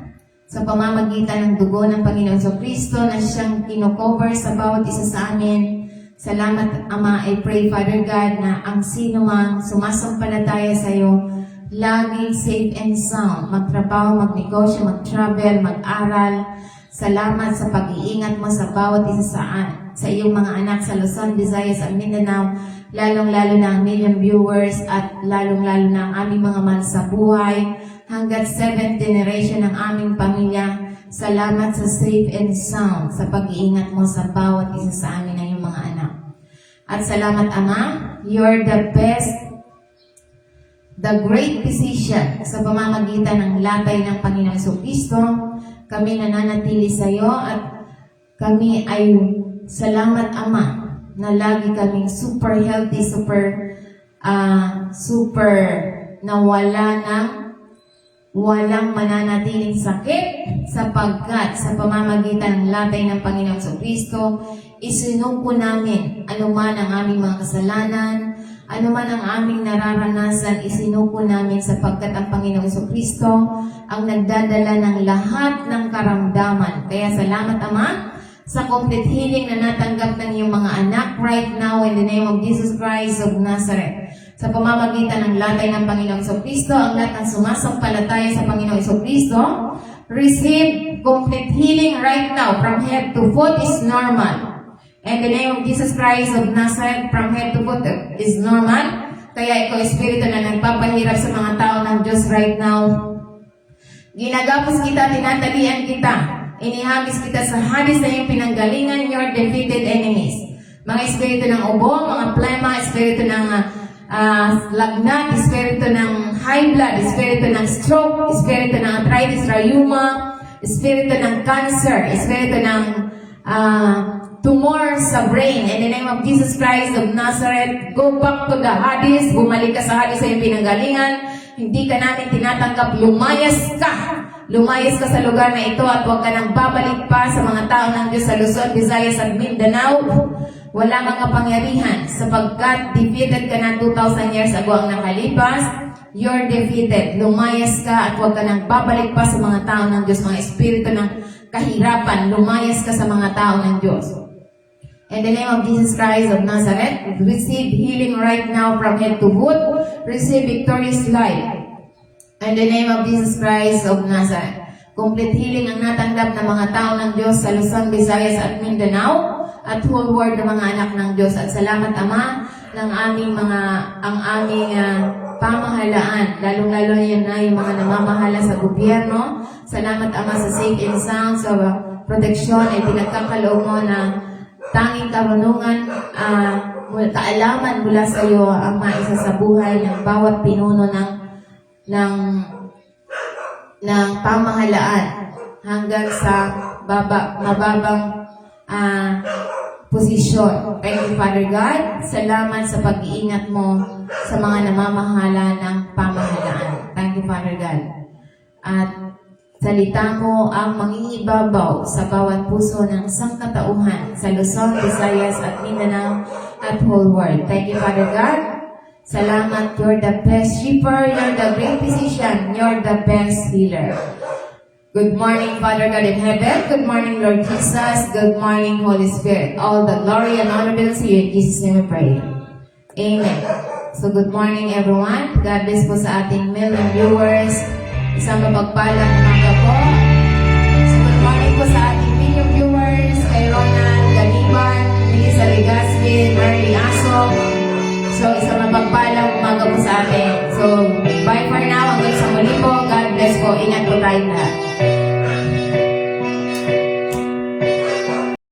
sa pamamagitan ng dugo ng Panginoon sa Kristo na siyang kinocover sa bawat isa sa amin Salamat, Ama. I pray, Father God, na ang sino mang sumasampalataya sa iyo, laging safe and sound, magtrabaho, magnegosyo, mag-travel, mag-aral. Salamat sa pag-iingat mo sa bawat isa sa iyong mga anak sa Luzon, Visayas at Mindanao, lalong-lalo na ang million viewers at lalong-lalo na ang aming mga mahal sa buhay, hanggang 7th generation ng aming pamilya. Salamat sa safe and sound, sa pag-iingat mo sa bawat isa sa amin ng iyong mga anak. At salamat, Ama, you're the best, the great physician sa pamamagitan ng latay ng Panginoong Jesucristo. Kami nananatili sa iyo at kami ay salamat, Ama, na lagi kaming super healthy, super na walang mananatiling sakit sapagkat sa pamamagitan ng latay ng Panginoong Jesucristo, isinungko namin anuman ang aming mga kasalanan, anuman ang aming nararanasan, isinuko namin sapagkat ang Panginoong Jesucristo ang nagdadala ng lahat ng karamdaman. Kaya salamat, Ama, sa complete healing na natanggap ng iyong mga anak right now in the name of Jesus Christ of Nazareth. Sa pamamagitan ng latay ng Panginoong Jesucristo, ang lahat ng sumasampalataya sa Panginoong Jesucristo, receive complete healing right now from head to foot is normal. In the name of Jesus Christ of Nazareth, from head to foot is normal. Kaya ikaw, Espiritu na nagpapahirap sa mga tao ng Diyos right now, ginagapos kita, tinatalian kita, inihagis kita sa hadis na iyong pinanggalingan, your defeated enemies. Mga espiritu ng ubo, mga plema, espiritu ng lagnat, espiritu ng high blood, espiritu ng stroke, espiritu ng arthritis, rheuma, espiritu ng cancer, espiritu ng tumor sa brain. In the name of Jesus Christ of Nazareth, go back to the Hades. Bumalik ka sa Hades sa iyong pinanggalingan. Hindi ka namin tinatanggap. Lumayas ka. Lumayas ka sa lugar na ito at huwag ka nang babalik pa sa mga tao ng Diyos sa Luzon, Visayas at Mindanao. Wala kang kapangyarihan sapagkat defeated ka na 2,000 years ago ang nakalipas. You're defeated. Lumayas ka at huwag ka nang babalik pa sa mga tao ng Diyos, mga espiritu ng kahirapan. Lumayas ka sa mga tao ng Diyos. In the name of Jesus Christ of Nazareth, receive healing right now from head to foot. Receive victorious life. In the name of Jesus Christ of Nazareth, complete healing ang natanggap ng mga tao ng Diyos sa Luzon, Visayas at Mindanao at whole world ng mga anak ng Diyos. At salamat, Ama, ng aming pamahalaan, lalong-lalo na yung mga namamahala sa gobyerno. Salamat, Ama, sa safe and sound, sa proteksyon ay pinagkakaloob mo na tanging karunungan, kaalaman mula sa iyo ang maisa sa buhay ng bawat pinuno ng pamahalaan hanggang sa mababang posisyon. Thank you, Father God. Salamat sa pag-iingat mo sa mga namamahala ng pamahalaan. Thank you, Father God. At salita mo ang mangingibabaw sa bawat puso ng sangkatauhan sa Luzon, Visayas at Mindanao at whole world. Thank you, Father God. Salamat, you're the best shepherd, you're the great physician, you're the best healer. Good morning, Father God in heaven. Good morning, Lord Jesus. Good morning, Holy Spirit. All the glory and honor belongs to you. In Jesus' name we pray. Amen. So good morning, everyone. God bless po sa ating million viewers. Isang mapagpalang umaga po. So good morning po sa ating video viewers, kay Ronald Ganiban, Melissa Legaspi, Marley Aso. So isang mapagpalang umaga po sa atin. So bye for now. Hanggang sa muli po. God bless po. Ingat po tayo lahat.